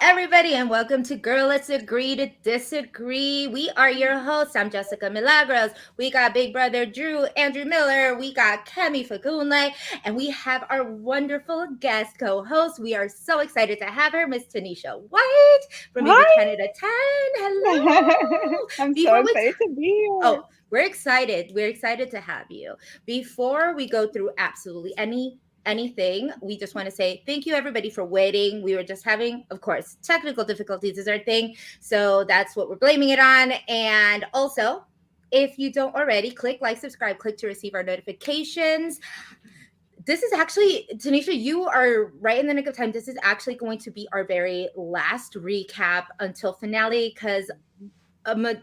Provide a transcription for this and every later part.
everybody, and welcome to Girl Let's Agree to Disagree. We are your hosts. I'm Jessica Milagros. We got Big Brother Drew, Andrew Miller. We got Kemi Fagunle, and we have our wonderful guest co-host. We are so excited to have her, Miss Tanisha White from EV Hi. Canada 10. Hello. I'm so Before we excited to be here. Oh, we're excited. We're excited to have you. Before we go through absolutely anything, we just want to say thank you everybody for waiting. We were just having, of course, technical difficulties is our thing. So that's what we're blaming it on. And also, if you don't already, click like, subscribe, click to receive our notifications. This is actually, Tanisha, you are right in the nick of time. This is actually going to be our very last recap until finale because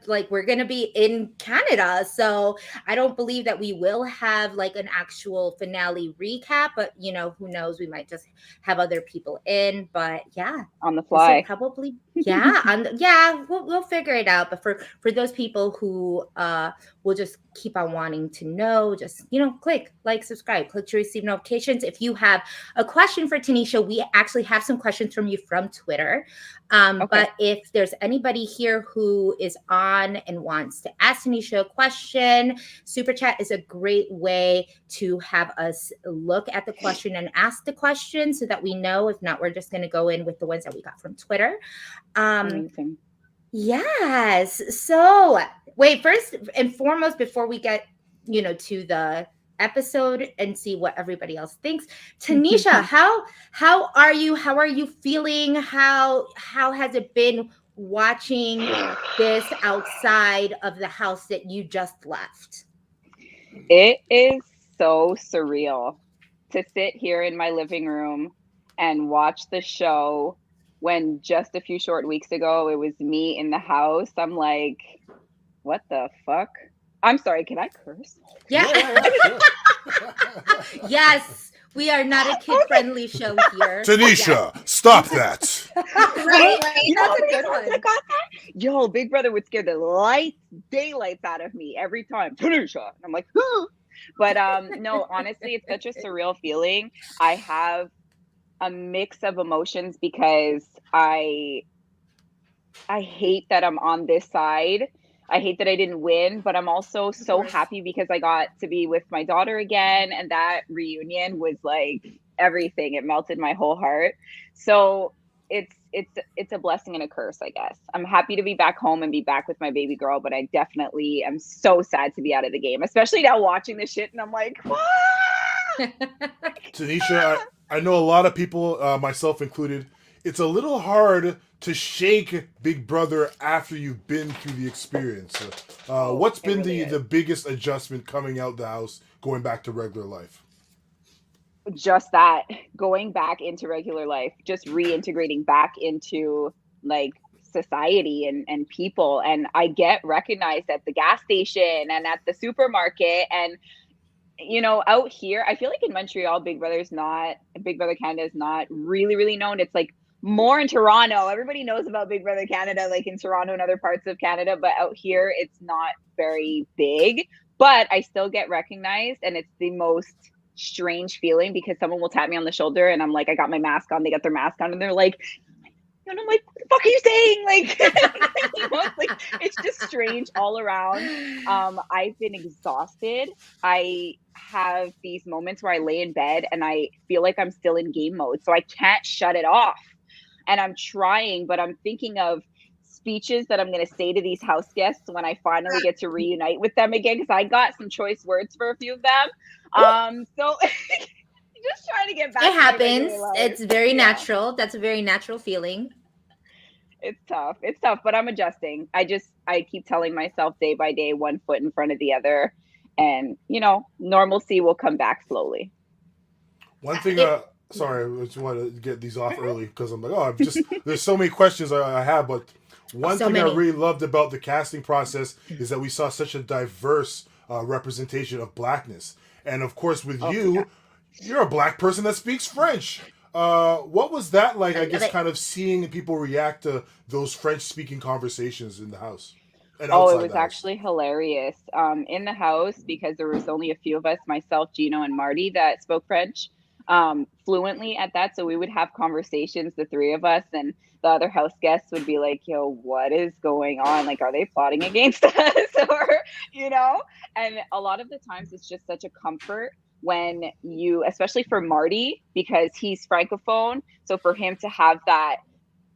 like we're gonna be in Canada, so I don't believe that we will have like an actual finale recap. But who knows? We might just have other people in. But yeah, On the this will fly. probably yeah, we'll figure it out. But for those people who will just keep on wanting to know, just click like, subscribe, click to receive notifications. If you have a question for Tanisha, we actually have some questions from you from Twitter. Okay. But if there's anybody here who is on and wants to ask Tanisha a question, Super Chat is a great way to have us look at the question and ask the question so that we know. If not, we're just going to go in with the ones that we got from Twitter. Um, Amazing. yes. So, wait, first and foremost, before we get, to the episode and see what everybody else thinks, Tanisha, how are you? How are you feeling? How has it been watching this outside of the house that you just left? It is so surreal to sit here in my living room and watch the show when just a few short weeks ago it was me in the house. I'm like, what the fuck? I'm sorry, can I curse? Yeah. Yeah, sure. Yes. We are not a kid friendly show here. Tanisha, stop that. Right? You know That's how a many good times I one. got that? Yo, Big Brother would scare the daylights out of me every time. Tanisha. And I'm like, huh. But no, honestly, it's such a surreal feeling. I have a mix of emotions because I hate that I'm on this side. I hate that I didn't win, but I'm also Of so course. happy because I got to be with my daughter again, and that reunion was like everything. It melted my whole heart. So it's a blessing and a curse, I guess. I'm happy to be back home and be back with my baby girl, but I definitely am so sad to be out of the game, especially now watching this shit, and I'm like, ah! Tanisha, I know a lot of people, myself included, it's a little hard to shake Big Brother after you've been through the experience. Oh, What's it been really the is. biggest adjustment coming out the house, going back to regular life? Just that, going back into regular life, just reintegrating back into like society and people, and I get recognized at the gas station and at the supermarket, and out here I feel like in Montreal, Big Brother Canada is not really known. It's like more in Toronto. Everybody knows about Big Brother Canada, like in Toronto and other parts of Canada, but out here it's not very big. But I still get recognized, and it's the most strange feeling because someone will tap me on the shoulder and I'm like, I got my mask on, they got their mask on, and they're like, and I'm like, what the fuck are you saying? Like, it's like it's just strange all around. I've been exhausted. I have these moments where I lay in bed and I feel like I'm still in game mode, so I can't shut it off. And I'm trying, but I'm thinking of speeches that I'm going to say to these house guests when I finally get to reunite with them again, because I got some choice words for a few of them. So just trying to get It back to my happens. regular life. It's very Yeah. natural. That's a very natural feeling. It's tough. It's tough, but I'm adjusting. I keep telling myself day by day, one foot in front of the other, and normalcy will come back slowly. One thing, It sorry, I just want to get these off early because I'm like, oh, there's so many questions I have, but one so thing I many. really loved about the casting process is that we saw such a diverse representation of blackness. And of course, with Oh yeah. you, you're a black person that speaks French. What was that like, I I love guess, it. kind of seeing people react to those French speaking conversations in the house and Oh, it outside was the house? actually hilarious. In the house, because there was only a few of us, myself, Gino, and Marty, that spoke French. fluently at that. So we would have conversations, the three of us, and the other house guests would be like, yo, what is going on? Like, are they plotting against us? Or, you know? And a lot of the times it's just such a comfort when you, especially for Marty, because he's Francophone. So for him to have that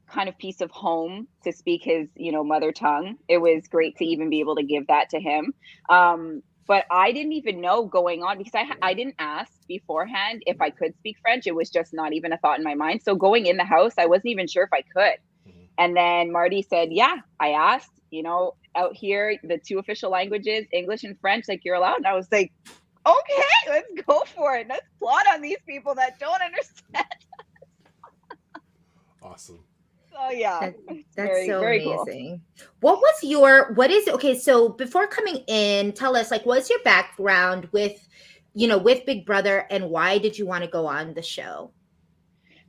kind of piece of home to speak his, you know, mother tongue, it was great to even be able to give that to him. But I didn't even know going on, because I didn't ask beforehand if I could speak French. It was just not even a thought in my mind. So going in the house, I wasn't even sure if I could. And then Marty said, yeah, I asked, you know, out here, the two official languages, English and French, like, you're allowed. And I was like, okay, let's go for it. Let's plot on these people that don't understand. Awesome. Oh yeah, That's very, so very amazing. What is okay, so before coming in, tell us, like, what's your background with, you know, with Big Brother, and why did you want to go on the show?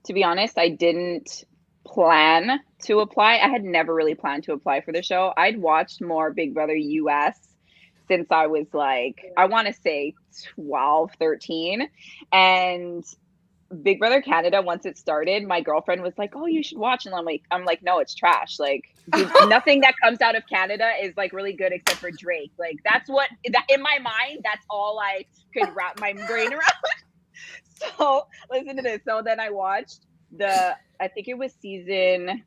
To be honest, I didn't plan to apply. I had never really planned to apply for the show. I'd watched more Big Brother US since I was like, I want to say 12, 13. And Big Brother Canada, once it started, my girlfriend was like, "Oh, you should watch." And I'm like, "No, it's trash. Like, nothing that comes out of Canada is like really good except for Drake." Like, that's what that in my mind, that's all I could wrap my brain around. So listen to this. So then I watched I think it was season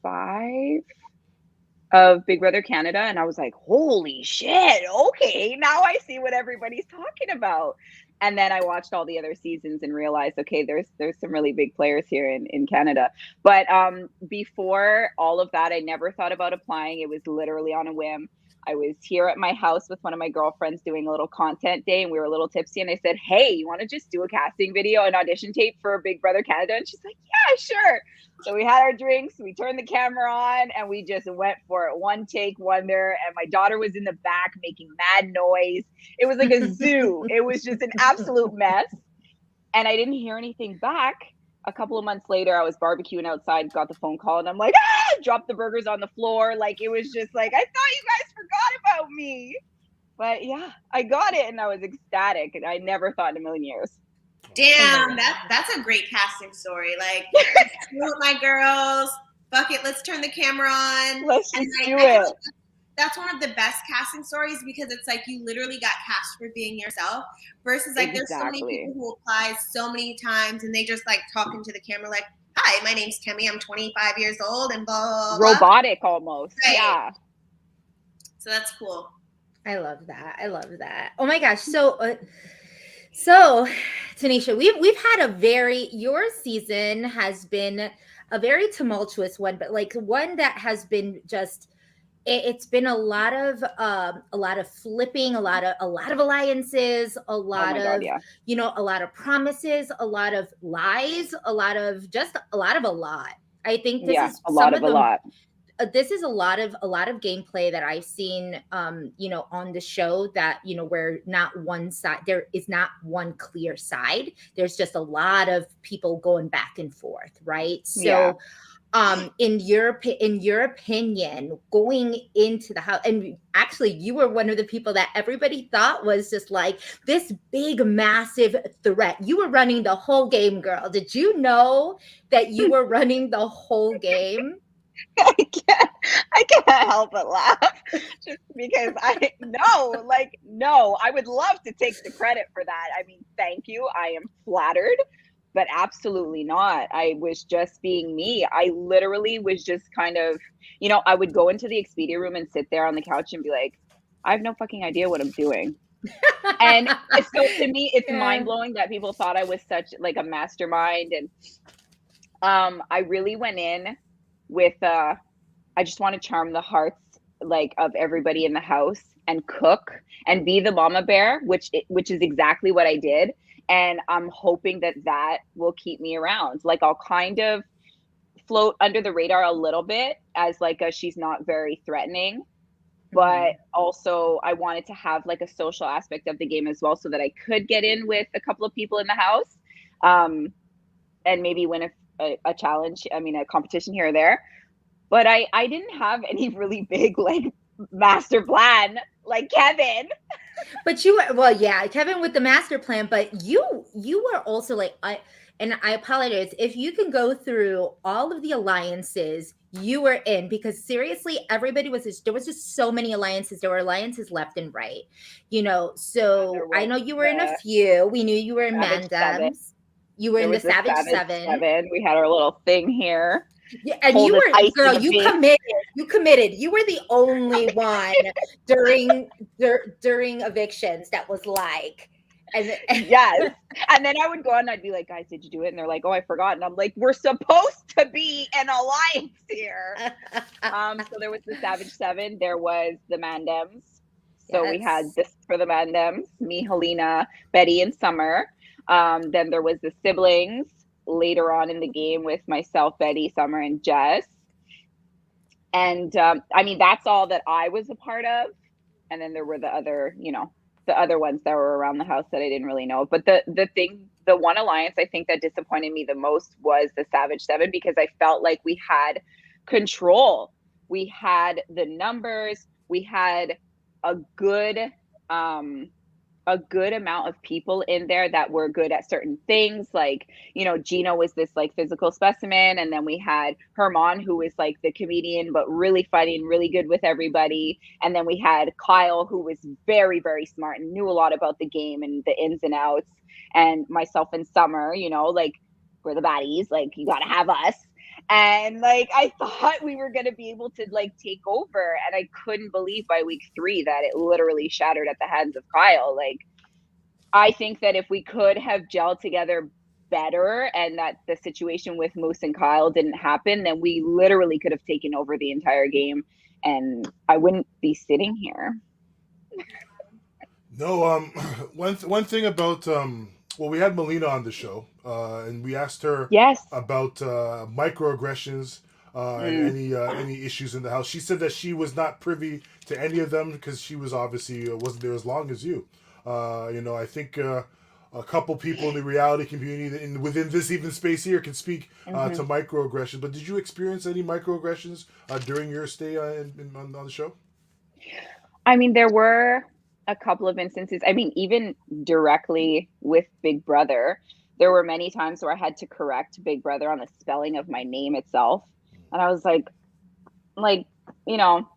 5 of Big Brother Canada, and I was like, "Holy shit! Okay, now I see what everybody's talking about." And then I watched all the other seasons and realized, okay, there's some really big players here in Canada. But before all of that, I never thought about applying. It was literally on a whim. I was here at my house with one of my girlfriends doing a little content day, and we were a little tipsy. And I said, "Hey, you want to just do a casting video, an audition tape for Big Brother Canada?" And she's like, "Yeah, sure." So we had our drinks, we turned the camera on, and we just went for it. One take wonder. And my daughter was in the back making mad noise. It was like a zoo. It was just an absolute mess. And I didn't hear anything back. A couple of months later, I was barbecuing outside, got the phone call, and I'm like, dropped the burgers on the floor. Like, it was just like, I thought you guys forgot about me. But yeah, I got it, and I was ecstatic. And I never thought in a million years. Damn, that's a great casting story. Like, with my girls, fuck it, let's turn the camera on. Let's just do I it. like that's one of the best casting stories, because it's like you literally got cast for being yourself, versus like there's so many people who apply so many times and they just like talking to the camera like, "Hi, my name's Kemi, I'm 25 years old," and blah, blah, blah. Robotic almost. Right. Yeah. So that's cool. I love that. I love that. Oh my gosh. So TYNESHA, we've had your season has been a very tumultuous one, but like one that has been just, it's been a lot of flipping, a lot of alliances, a lot of you know, a lot of promises, a lot of lies, a lot of a lot. I think this is a lot. This is a lot of gameplay that I've seen, you know, on the show, that, you know, where not one side, there is not one clear side. There's just a lot of people going back and forth, right? So, in your opinion, going into the house, and actually you were one of the people that everybody thought was just like this big, massive threat. You were running the whole game, girl. Did you know that you were running the whole game? I can't help but laugh, just because I would love to take the credit for that. I mean, thank you. I am flattered, but absolutely not. I was just being me. I literally was just kind of, you know, I would go into the Expedia room and sit there on the couch and be like, I have no fucking idea what I'm doing. And so to me, it's mind blowing that people thought I was such like a mastermind. And I really went in with I just want to charm the hearts like of everybody in the house and cook and be the mama bear, which is exactly what I did. And I'm hoping that will keep me around. Like, I'll kind of float under the radar a little bit as like she's not very threatening, but also I wanted to have like a social aspect of the game as well, so that I could get in with a couple of people in the house, and maybe win a challenge. I mean, a competition here or there. But I didn't have any really big like master plan like Kevin. But you were, well, yeah, Kevin with the master plan, but you were also like, I apologize if you can go through all of the alliances you were in, because seriously, everybody was just, there was just so many alliances. There were alliances left and right, you know. So I know you were in a few. We knew you were in Savage Seven. Mandems. You were in the Savage Seven. We had our little thing here. Yeah, and you were, girl, you committed. You committed. You were the only one during evictions that was like, and yes. And then I would go on and I'd be like, guys, did you do it? And they're like, oh, I forgot. And I'm like, we're supposed to be an alliance here. So there was the Savage Seven. There was the Mandems. So we had this for the Mandems, me, Helena, Betty, and Summer. Then there was the siblings later on in the game with myself, Betty, Summer, and Jess. And I mean, that's all that I was a part of. And then there were the other, you know, the other ones that were around the house that I didn't really know. But the one alliance I think that disappointed me the most was the Savage Seven, because I felt like we had control. We had the numbers. We had a good amount of people in there that were good at certain things. Like, you know, Gina was this like physical specimen. And then we had Herman, who was like the comedian, but really funny and really good with everybody. And then we had Kyle, who was very, very smart and knew a lot about the game and the ins and outs. And myself and Summer, you know, like, we're the baddies, like, you got to have us. And like, I thought we were going to be able to like take over. And I couldn't believe by week 3 that it literally shattered at the hands of Kyle. Like, I think that if we could have gelled together better and that the situation with Moose and Kyle didn't happen, then we literally could have taken over the entire game and I wouldn't be sitting here. No, one thing about well, we had Melina on the show, and we asked her about microaggressions and any issues in the house. She said that she was not privy to any of them because she was obviously wasn't there as long as you. You know, I think a couple people in the reality community within this even space here can speak to microaggressions. But did you experience any microaggressions during your stay on the show? I mean, there were a couple of instances. I mean, even directly with Big Brother, there were many times where I had to correct Big Brother on the spelling of my name itself. And I was like, you know,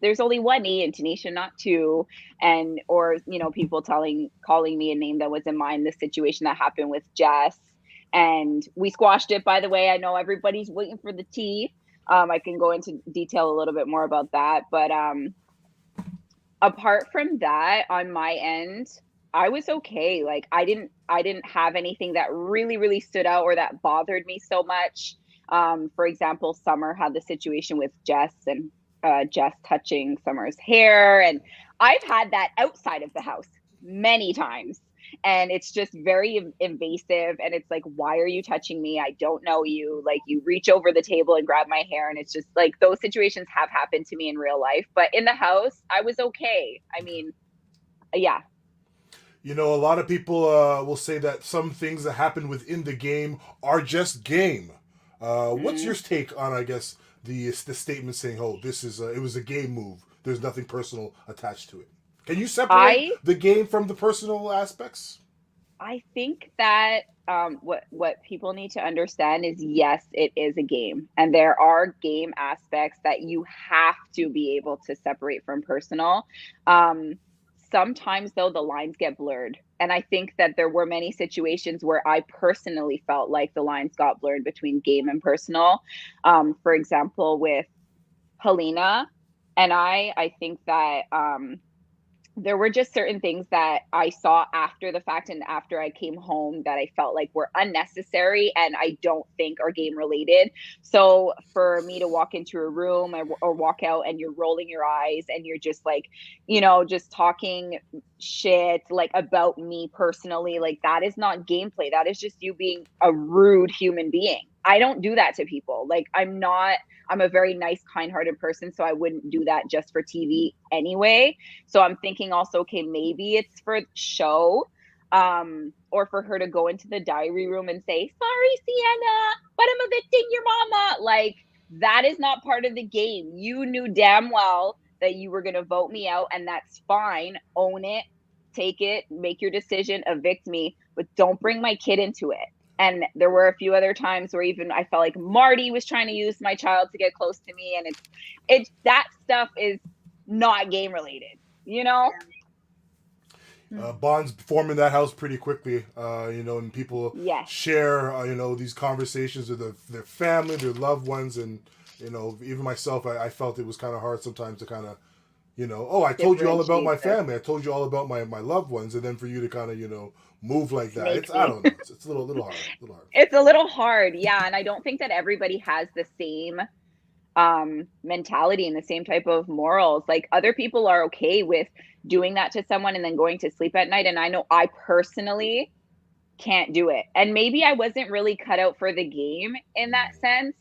there's only one E in TYNESHA, not two. And, or, you know, people calling me a name that wasn't mine, the situation that happened with Jess. And we squashed it, by the way. I know everybody's waiting for the tea. I can go into detail a little bit more about that. But apart from that, on my end, I was okay. Like, I didn't have anything that really, really stood out or that bothered me so much. For example, Summer had the situation with Jess and Jess touching Summer's hair. And I've had that outside of the house many times. And it's just very invasive. And it's like, why are you touching me? I don't know you. Like, you reach over the table and grab my hair. And it's just like, those situations have happened to me in real life. But in the house, I was okay. I mean, yeah. You know, a lot of people will say that some things that happen within the game are just game. What's your take on, I guess, the statement saying, "Oh, this is it was a game move. There's nothing personal attached to it." Can you separate the game from the personal aspects? I think that what people need to understand is, yes, it is a game, and there are game aspects that you have to be able to separate from personal. Sometimes, though, the lines get blurred. And I think that there were many situations where I personally felt like the lines got blurred between game and personal. For example, with Helena and I think that there were just certain things that I saw after the fact and after I came home that I felt like were unnecessary and I don't think are game related. So for me to walk into a room or walk out and you're rolling your eyes and you're just like, you know, just talking shit like about me personally, like that is not gameplay. That is just you being a rude human being. I don't do that to people. Like I'm a very nice, kind-hearted person, so I wouldn't do that just for TV anyway. So I'm thinking also, okay, maybe it's for show, or for her to go into the diary room and say, "Sorry, Sienna, but I'm evicting your mama." Like, that is not part of the game. You knew damn well that you were going to vote me out, and that's fine. Own it. take it, make your decision, evict me, but don't bring my kid into it. And there were a few other times where even I felt like Marty was trying to use my child to get close to me. And it's that stuff is not game related, you know? Bonds form in that house pretty quickly, you know, and people share, you know, these conversations with their family, their loved ones. And, you know, even myself, I felt it was kind of hard sometimes to kind of, you know, oh, I told you all about my family. I told you all about my loved ones. And then for you to kind of, you know, move like that. I don't know. It's a little hard. It's a little hard. Yeah. And I don't think that everybody has the same mentality and the same type of morals. Like other people are okay with doing that to someone and then going to sleep at night. And I know I personally can't do it. And maybe I wasn't really cut out for the game in that sense.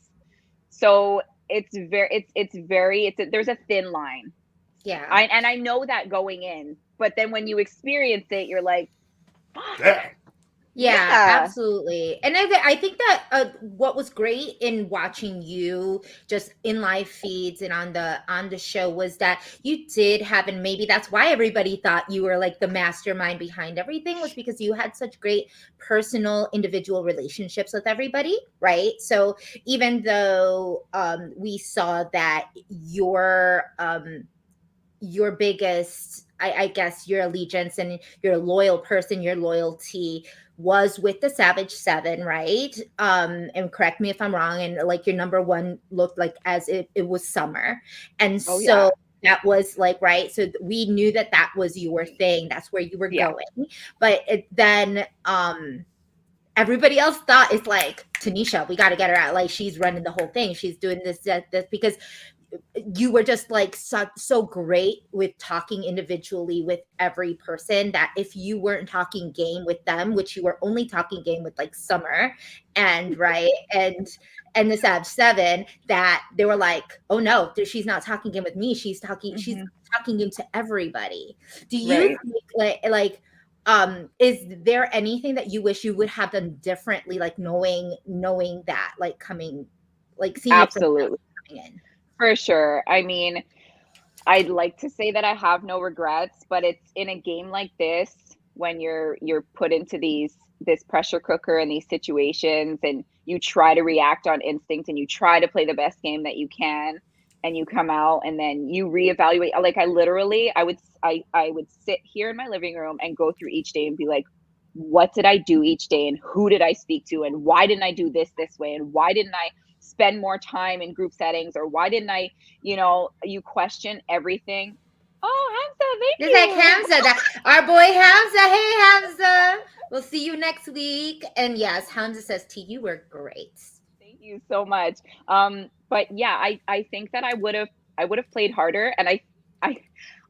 So there's a thin line. Yeah. And I know that going in, but then when you experience it, you're like, yeah, absolutely. And I think that what was great in watching you just in live feeds and on the show was that you did have, and maybe that's why everybody thought you were like the mastermind behind everything, was because you had such great personal individual relationships with everybody, right? So even though we saw that your biggest, I guess, your allegiance and your loyal person, your loyalty was with the Savage 7, right? And correct me if I'm wrong. And like your number one looked like as it was Summer. And that was like, right. So we knew that was your thing. That's where you were going. But then everybody else thought it's like, TYNESHA, we got to get her out. Like she's running the whole thing. She's doing this, because you were just like so great with talking individually with every person that if you weren't talking game with them, which you were only talking game with like Summer and right and the Savage 7, that they were like, oh no, she's not talking game with me. She's talking game to everybody. Do you think is there anything that you wish you would have done differently, like knowing that, like coming, like seeing absolutely it coming in? For sure. I mean, I'd like to say that I have no regrets, but it's in a game like this when you're put into this pressure cooker and these situations and you try to react on instinct and you try to play the best game that you can and you come out and then you reevaluate. Like I would sit here in my living room and go through each day and be like, what did I do each day and who did I speak to and why didn't I do this way and why didn't I spend more time in group settings or why didn't I, you question everything. Oh, Hamza, thank you. Like Hamza, our boy Hamza. Hey, Hamza. We'll see you next week. And yes, Hamza says, T, you were great. Thank you so much. But yeah, I think that I would have played harder and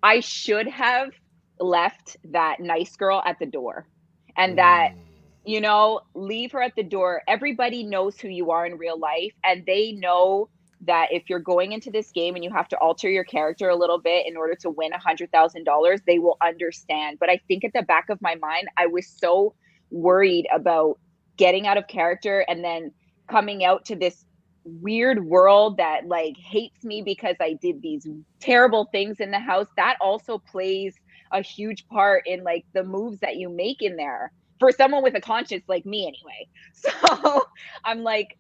I should have left that nice girl at the door and that leave her at the door. Everybody knows who you are in real life. And they know that if you're going into this game and you have to alter your character a little bit in order to win $100,000, they will understand. But I think at the back of my mind, I was so worried about getting out of character and then coming out to this weird world that like hates me because I did these terrible things in the house. That also plays a huge part in like the moves that you make in there. For someone with a conscience like me anyway. So I'm like,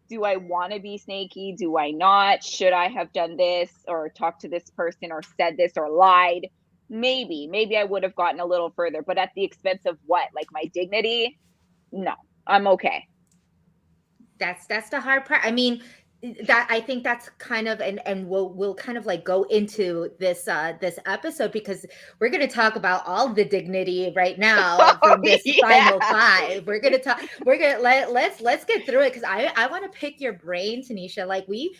do I want to be snaky? Do I not? Should I have done this or talked to this person or said this or lied? Maybe I would have gotten a little further, but at the expense of what? Like my dignity? No, I'm okay. That's the hard part. I mean, that I think that's kind of and we'll kind of like go into this this episode because we're going to talk about all the dignity right now from this final 5. Let's get through it because I want to pick your brain, TYNESHA. Like we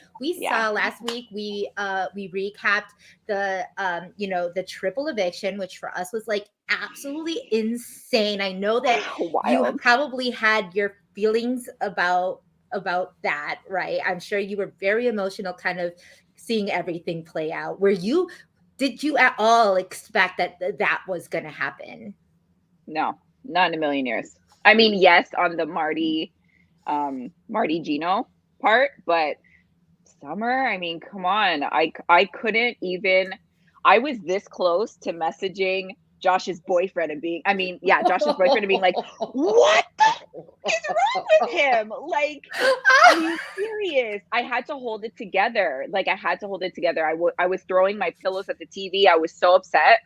saw last week, we recapped the the triple eviction, which for us was like absolutely insane. I know that you probably had your feelings about that, right? I'm sure you were very emotional kind of seeing everything play out. Did you at all expect that was going to happen? No, not in a million years. I mean, yes, on the Marty Gino part, but Summer, I mean, come on. I couldn't even, I was this close to messaging Josh's boyfriend and being like, what the is wrong with him? Like, are you serious? I had to hold it together. I was throwing my pillows at the TV. I was so upset.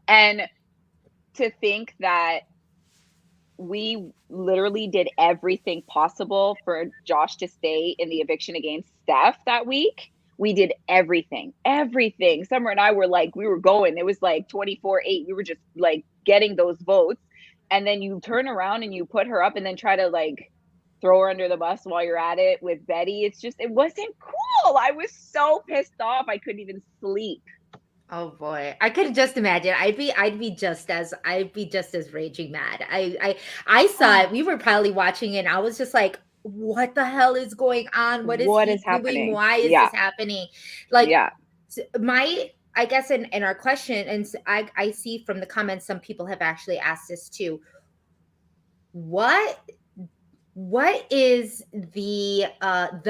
And to think that we literally did everything possible for Josh to stay in the eviction against Steph that week. We did everything. Summer and I were like, we were going. It was like 24-8. We were just like getting those votes. And then you turn around and you put her up and then try to like throw her under the bus while you're at it with Betty. It's just, it wasn't cool. I was so pissed off. I couldn't even sleep. Oh boy, I could just imagine. I'd be just as raging mad. I saw it. We were probably watching it. And I was just like, what the hell is going on? What is happening? Why is this happening? Like, I guess in our question, and I see from the comments, some people have actually asked this too. What is the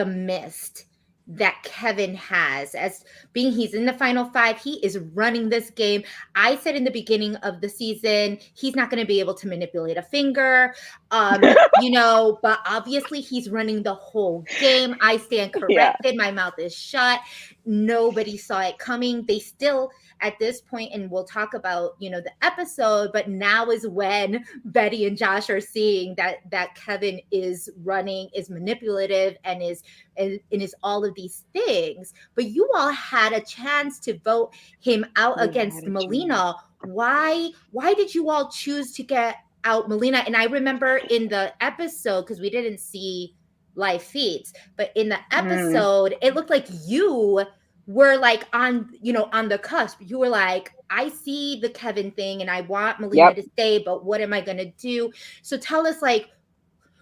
mist that Kevin has as being he's in the final five? He is running this game. I said in the beginning of the season, he's not going to be able to manipulate a finger, but obviously he's running the whole game. I stand corrected. My mouth is shut. Nobody saw it coming. They still, at this point, and we'll talk about, the episode, but now is when Betty and Josh are seeing that Kevin is running, is manipulative, and is all of these things. But you all had a chance to vote him out against Melina. Why did you all choose to get out Melina? And I remember in the episode, because we didn't see live feeds, but in the episode, it looked like you were like on the cusp. You were like, I see the Kevin thing and I want Melina to stay, but what am I going to do? So tell us, like,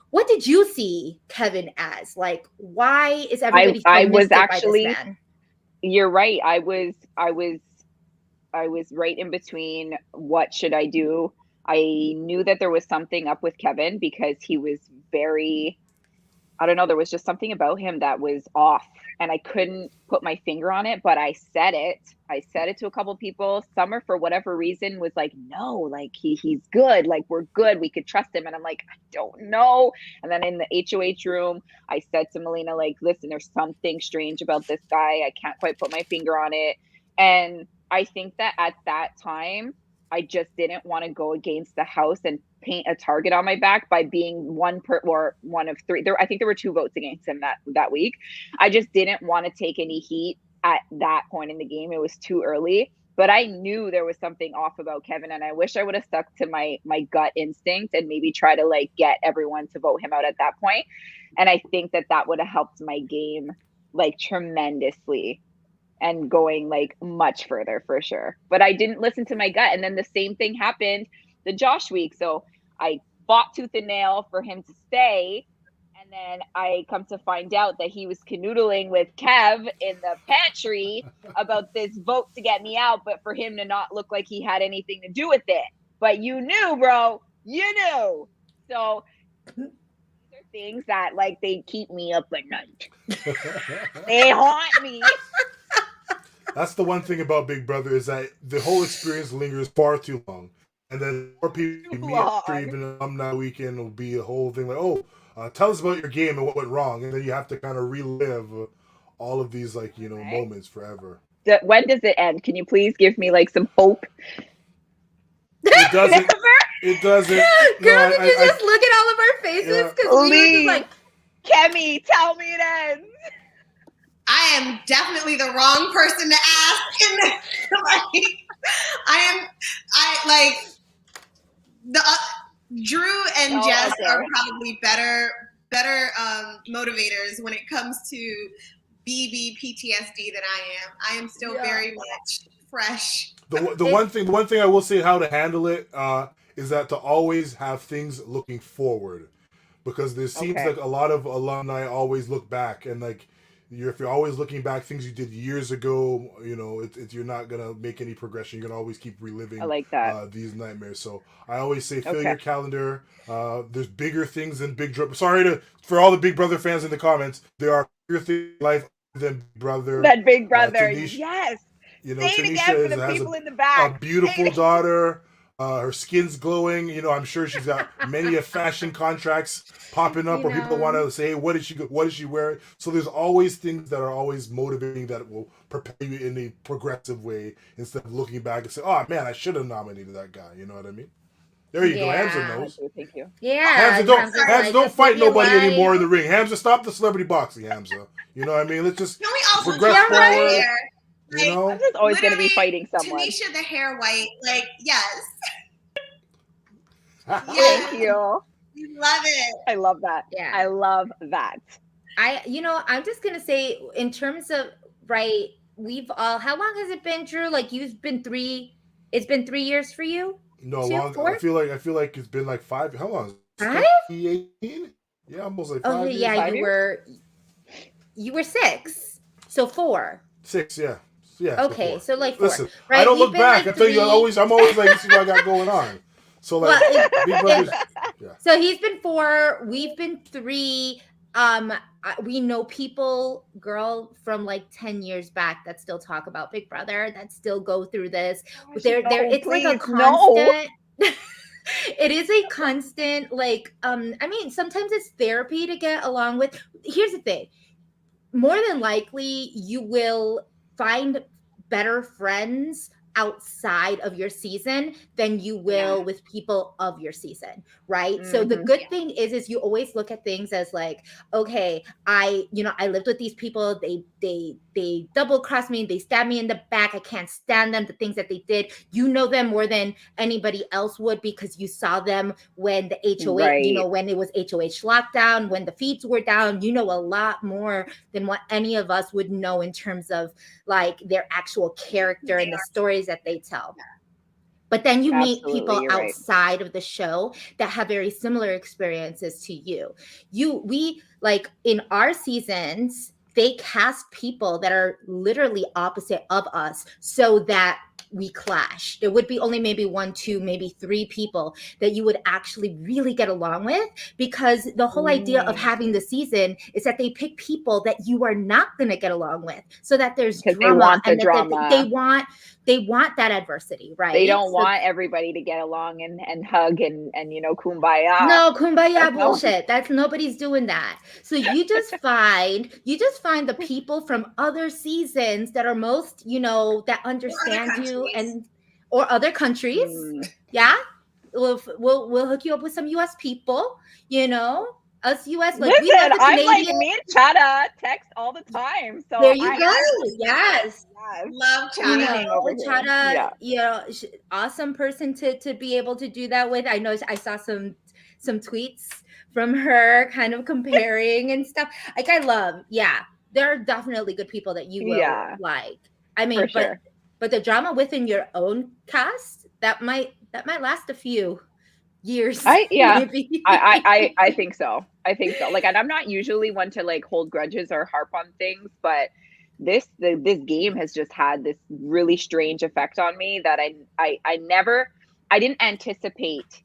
what did you see Kevin as? Like, why is everybody so mystic by this man? You're right. I was right in between. What should I do? I knew that there was something up with Kevin because he was very, I don't know, there was just something about him that was off and I couldn't put my finger on it, but I said it to a couple people. Summer, for whatever reason, was like, no, like he's good. Like, we're good. We could trust him. And I'm like, I don't know. And then in the HOH room, I said to Melina, like, listen, there's something strange about this guy. I can't quite put my finger on it. And I think that at that time, I just didn't want to go against the house and paint a target on my back by being one of three. I think there were 2 votes against him that week. I just didn't want to take any heat at that point in the game. It was too early, but I knew there was something off about Kevin, and I wish I would have stuck to my gut instinct and maybe try to like get everyone to vote him out at that point. And I think that would have helped my game like tremendously and going like much further for sure. But I didn't listen to my gut. And then the same thing happened the Josh week. So I fought tooth and nail for him to stay. And then I come to find out that he was canoodling with Kev in the pantry about this vote to get me out, but for him to not look like he had anything to do with it. But you knew, bro, you knew. So these are things that like, they keep me up at night. They haunt me. That's the one thing about Big Brother is that the whole experience lingers far too long. And then more people meet after even alumni weekend will be a whole thing like, tell us about your game and what went wrong. And then you have to kind of relive all of these like, moments forever. When does it end? Can you please give me like some hope? It doesn't. It doesn't. Girl, did you just look at all of our faces? Because we were just like, Kemi, tell me it ends. I am definitely the wrong person to ask. Drew and Jess are probably better motivators when it comes to BB PTSD than I am. I am still very much fresh. The one thing I will say how to handle it is that to always have things looking forward, because there seems like a lot of alumni always look back and like. If you're always looking back, things you did years ago, you're not gonna make any progression. You're gonna always keep reliving these nightmares. So I always say, fill your calendar. There's bigger things than Big Brother. Sorry for all the Big Brother fans in the comments. There are bigger things in life than Big Brother. That Big Brother, yes. You know, Say it TYNESHA again for the has people in the back. A beautiful daughter. Her skin's glowing. You know, I'm sure she's got many fashion contracts popping up where people want to say, hey, what did she wear? So there's always things that are always motivating that will propel you in a progressive way instead of looking back and say, oh man, I should have nominated that guy. You know what I mean? There you go. Hamza knows. Thank you. Yeah. Hamza don't fight nobody anymore in the ring. Hamza, stop the celebrity boxing, Hamza. You know what I mean? Let's just progress forward. Like, you know, I'm just always going to be fighting someone. TYNESHA, the hair white, like, yes. Thank you. We love it. I love that. Yeah. I love that. I'm just going to say, in terms of, right, we've all, how long has it been, Drew? Like, it's been 3 years for you? No, long. 4? I feel like it's been like 5. How long? 2018? Yeah, almost like 5 years. Yeah, you were 6. So 4. 6, yeah. Yeah. Okay, so like 4. Listen, right? I don't look back. Like I tell you, I'm always like, this is what I got going on. So like, Big Brothers, So he's been 4. We've been 3. We know people, girl, from like 10 years back that still talk about Big Brother, that still go through this. It's like a constant. It is a constant, like, I mean, sometimes it's therapy to get along with. Here's the thing. More than likely, you will find better friends outside of your season than you will with people of your season, right? Mm-hmm. So the good thing is you always look at things as like, okay, I lived with these people, they double crossed me, they stabbed me in the back, I can't stand them, the things that they did. You know them more than anybody else would because you saw them when the HOH, right. When it was HOH lockdown, when the feeds were down, you know a lot more than what any of us would know in terms of like their actual character and the stories that they tell. But then you meet people outside of the show that have very similar experiences to you. We like in our seasons, they cast people that are literally opposite of us so that we clash. There would be only maybe 1, 2, maybe 3 people that you would actually really get along with, because the whole idea of having the season is that they pick people that you are not going to get along with, so that there's drama. They want the drama. They want that adversity, right? They don't want everybody to get along and hug and kumbaya. No, kumbaya bullshit. That's nobody's doing that. So you just find the people from other seasons that are most, that understand you or other countries. Yeah. We'll hook you up with some US people, us US, like listen, we love the Canadian. I'm like, me and Chada text all the time. So there you go. Yes. Love Chada. Chada, awesome person to be able to do that with. I know I saw some tweets from her kind of comparing and stuff. Like I love, there are definitely good people that you will like. I mean, but the drama within your own cast, that might last a few years. I think so. Like, and I'm not usually one to like hold grudges or harp on things, but this game has just had this really strange effect on me that I didn't anticipate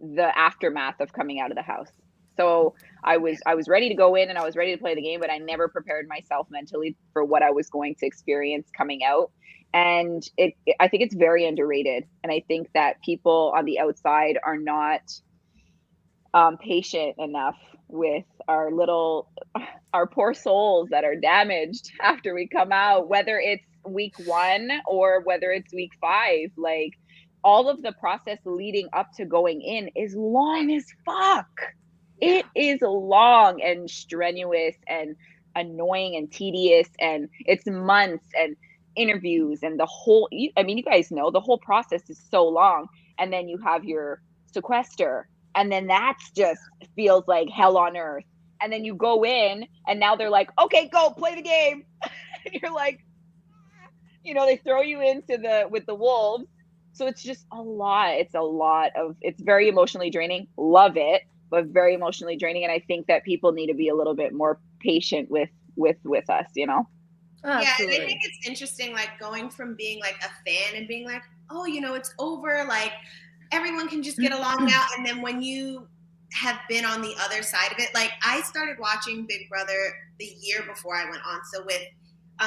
the aftermath of coming out of the house. So I was ready to go in and I was ready to play the game, but I never prepared myself mentally for what I was going to experience coming out. And I think it's very underrated. And I think that people on the outside are not patient enough with our poor souls that are damaged after we come out, whether it's week 1 or whether it's week 5. Like, all of the process leading up to going in is long as fuck. It is long and strenuous and annoying and tedious, and it's months and interviews and the whole, I mean, you guys know the whole process is so long. And then you have your sequester, and then that's just feels like hell on earth. And then you go in and now they're like, okay, go play the game. And you're like, they throw you with the wolves. So it's just a lot. It's very emotionally draining. Love it, but very emotionally draining. And I think that people need to be a little bit more patient with us, Yeah, and I think it's interesting, like, going from being like a fan and being like, oh, it's over, like everyone can just get along now. And then when you have been on the other side of it, like I started watching Big Brother the year before I went on. So with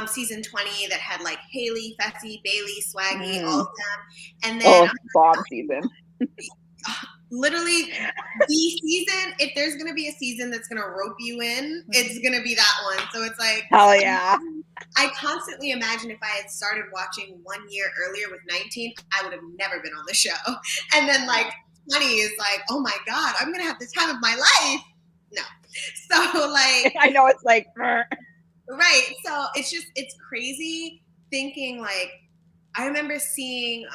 season 20 that had like Haley, Fessy, Bailey, Swaggy, all of them. And then bomb season. Literally the season, if there's gonna be a season that's gonna rope you in, it's gonna be that one. So it's like, hell yeah. I constantly imagine if I had started watching 1 year earlier with 19, I would have never been on the show. And then like 20 is like, oh my God, I'm gonna have the time of my life. No. So like I know, it's like right. So it's crazy thinking like, I remember seeing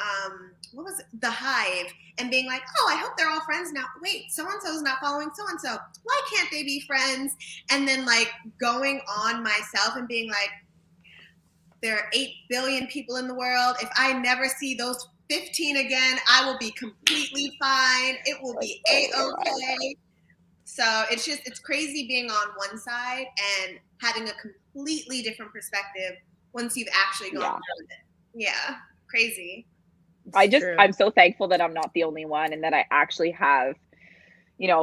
what was it? The Hive and being like, oh, I hope they're all friends now. Wait, so-and-so's not following so-and-so. Why can't they be friends? And then like going on myself and being like, there are 8 billion people in the world. If I never see those 15 again, I will be completely fine. It will be A-okay. So it's crazy being on one side and having a completely different perspective once you've actually gone through it. Yeah, crazy. I'm so thankful that I'm not the only one and that I actually have,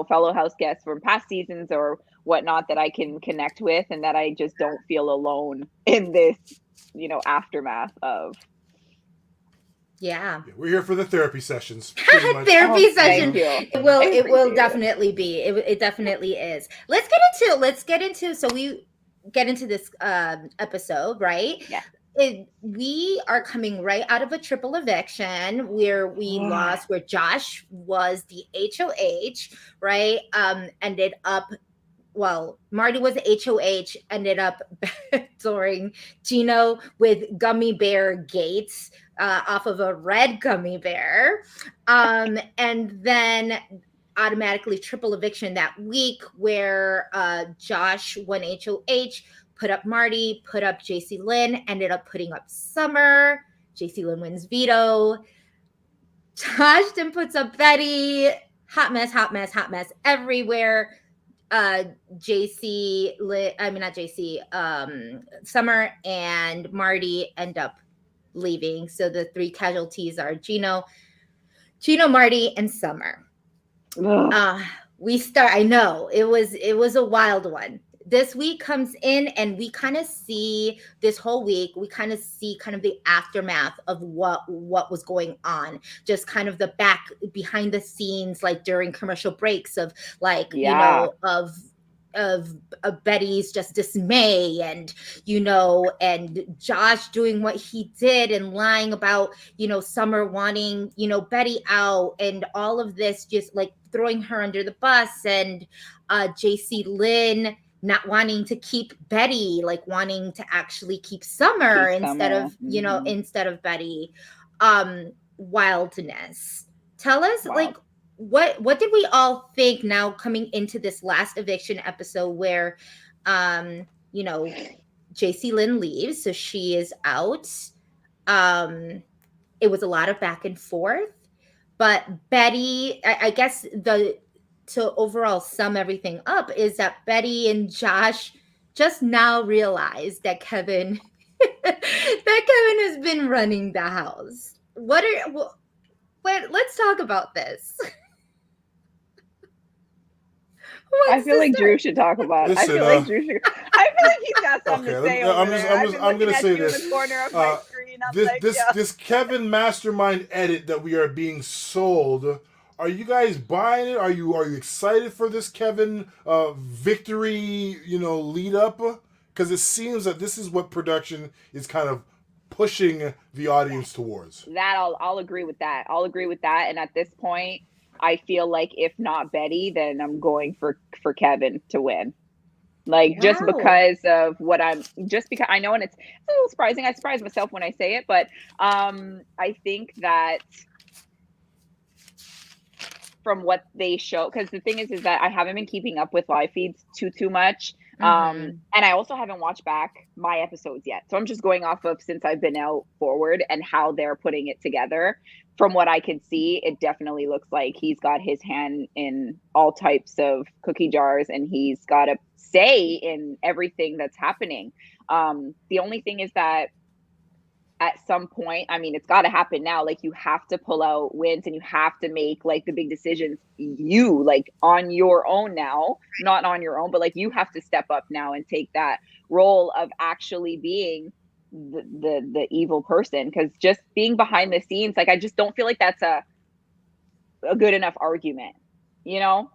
fellow house guests from past seasons or whatnot that I can connect with, and that I just don't feel alone in this, aftermath of. Yeah. We're here for the therapy sessions. Therapy session. It will it. Definitely be. It definitely is. Let's get into so we get into this episode, right? Yeah. We are coming right out of a triple eviction where we lost, where Josh was the HOH, right? Ended up, Marty was the HOH, ended up backdooring Gino with gummy bear gates off of a red gummy bear. And then automatically triple eviction that week where Josh won HOH, put up Marty, put up JC Lynn, ended up putting up Summer. JC Lynn wins veto. Josh then puts up Betty. Hot mess everywhere. Summer and Marty end up leaving. So the 3 casualties are Gino, Marty, and Summer. I know it was a wild one. This week comes in and we kind of see this whole week, we kind of see kind of the aftermath of what was going on, just kind of the behind the scenes, like during commercial breaks of like, of Betty's just dismay and, and Josh doing what he did and lying about, Summer wanting, Betty out and all of this, just like throwing her under the bus, and JC Lynn not wanting to keep Betty, like wanting to actually keep Summer instead of, instead of Betty. Wildness. Tell us, like, what did we all think now coming into this last eviction episode where, JC Lynn leaves, so she is out. It was a lot of back and forth, but Betty, I guess to overall sum everything up is that Betty and Josh just now realized that Kevin has been running the house. Let's talk about this. I feel like Drew should talk about it. I feel like he's got something to say. I'm going to say this. In the corner of my screen. This Kevin Mastermind edit that we are being sold. Are you guys buying it? Are you excited for this Kevin victory? Lead up, because it seems that this is what production is kind of pushing the audience towards. That I'll agree with that. And at this point, I feel like if not Betty, then I'm going for Kevin to win. Like, just because of because I know, and it's a little surprising. I surprise myself when I say it, but I think that from what they show, because the thing is that I haven't been keeping up with live feeds too much. And I also haven't watched back my episodes yet. So I'm just going off of since I've been out forward and how they're putting it together. From what I can see, it definitely looks like he's got his hand in all types of cookie jars and he's got a say in everything that's happening. The only thing is that at some point, I mean, it's got to happen now. Like, you have to pull out wins and you have to make like the big decisions, you like on your own now, not on your own, but like you have to step up now and take that role of actually being the evil person. Because just being behind the scenes, like, I just don't feel like that's a good enough argument, you know?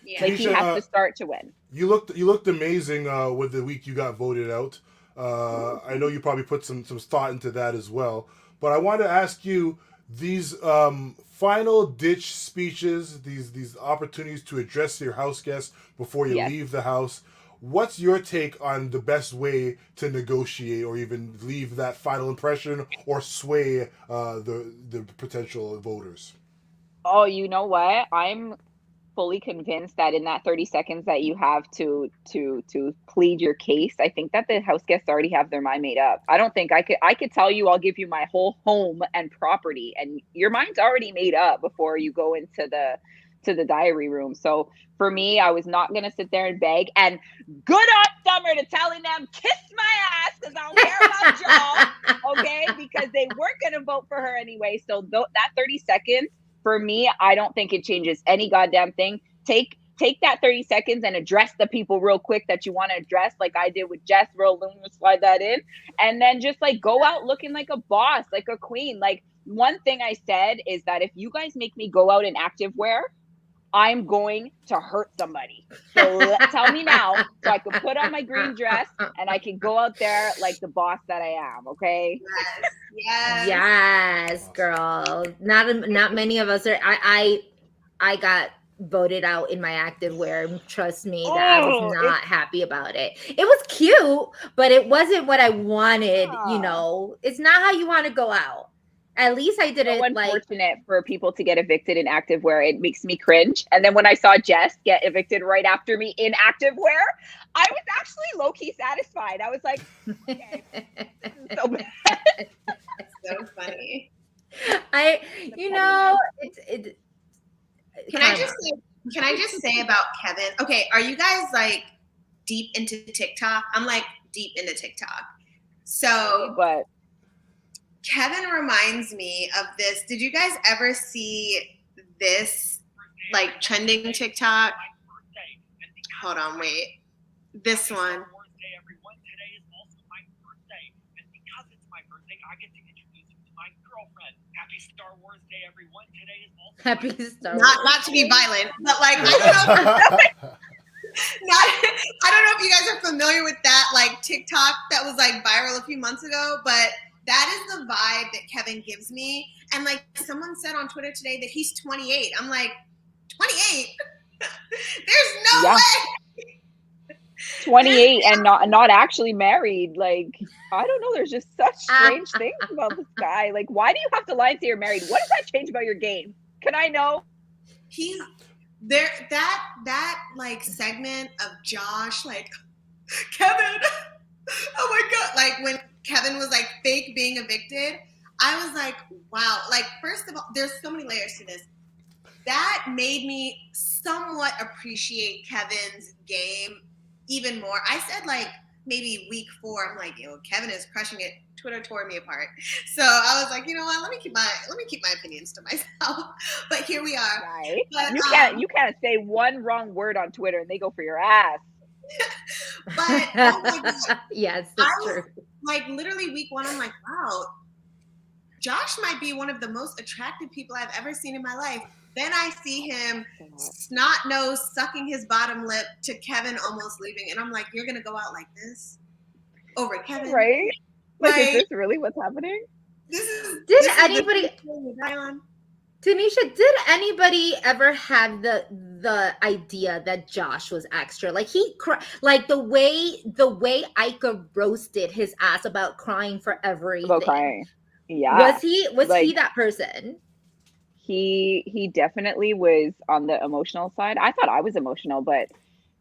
Yeah. Like, he has to start to win. You looked amazing with the week you got voted out. I know you probably put some thought into that as well. But I want to ask you, these final ditch speeches, these opportunities to address your house guests before you leave the house. What's your take on the best way to negotiate or even leave that final impression or sway the potential voters? Oh, you know what? I'm fully convinced that in that 30 seconds that you have to plead your case, I think that the house guests already have their mind made up. I don't think I could tell you I'll give you my whole home and property, and your mind's already made up before you go into the diary room. So for me, I was not gonna sit there and beg. And good on Summer to telling them kiss my ass because I don't care about y'all, okay? Because they weren't gonna vote for her anyway. So that 30 seconds. For me, I don't think it changes any goddamn thing. Take that 30 seconds and address the people real quick that you want to address, like I did with Jess. Real slide that in, and then just like go out looking like a boss, like a queen. Like, one thing I said is that if you guys make me go out in activewear, I'm going to hurt somebody. So tell me now, so I can put on my green dress and I can go out there like the boss that I am. Okay. Yes, girl. Not many of us are. I got voted out in my activewear. Trust me, that I was not happy about it. It was cute, but it wasn't what I wanted. You know, it's not how you want to go out. At least I didn't. So unfortunate for people to get evicted in activewear. It makes me cringe. And then when I saw Jess get evicted right after me in activewear, I was actually low-key satisfied. I was like, okay, this is so bad. So funny. Can I just say about Kevin? Okay, are you guys like deep into TikTok? I'm like deep into TikTok. So, but Kevin reminds me of this. Did you guys ever see this like trending TikTok? Hold on, wait. This one. Happy Star Wars Day, everyone. Today is also Happy Star Wars. Not to be violent, but like I don't know if you guys are familiar with that like TikTok that was like viral a few months ago, but that is the vibe that Kevin gives me. And like someone said on Twitter today that he's 28. I'm like, 28? There's no way. 28 and not actually married. Like, I don't know. There's just such strange things about this guy. Like, why do you have to lie and say you're married? What does that change about your game? Can I know? He's there. That like segment of Josh, like Kevin. Oh my God! Like when Kevin was like fake being evicted, I was like, wow. Like, first of all, there's so many layers to this. That made me somewhat appreciate Kevin's game even more. I said like maybe week 4, I'm like, yo, Kevin is crushing it. Twitter tore me apart. So I was like, you know what? Let me keep my opinions to myself. But here we are. Right. But, you can't say one wrong word on Twitter and they go for your ass. But oh my God. Yes, that's true. Like literally week 1, I'm like, wow, Josh might be one of the most attractive people I've ever seen in my life. Then I see him snot nose sucking his bottom lip to Kevin almost leaving. And I'm like, you're going to go out like this over Kevin? Right? Like, is this really what's happening? Tanisha, did anybody ever have the idea that Josh was extra? Like like the way Ika roasted his ass about crying for everything. About crying. Yeah. Was he that person? He definitely was on the emotional side. I thought I was emotional, but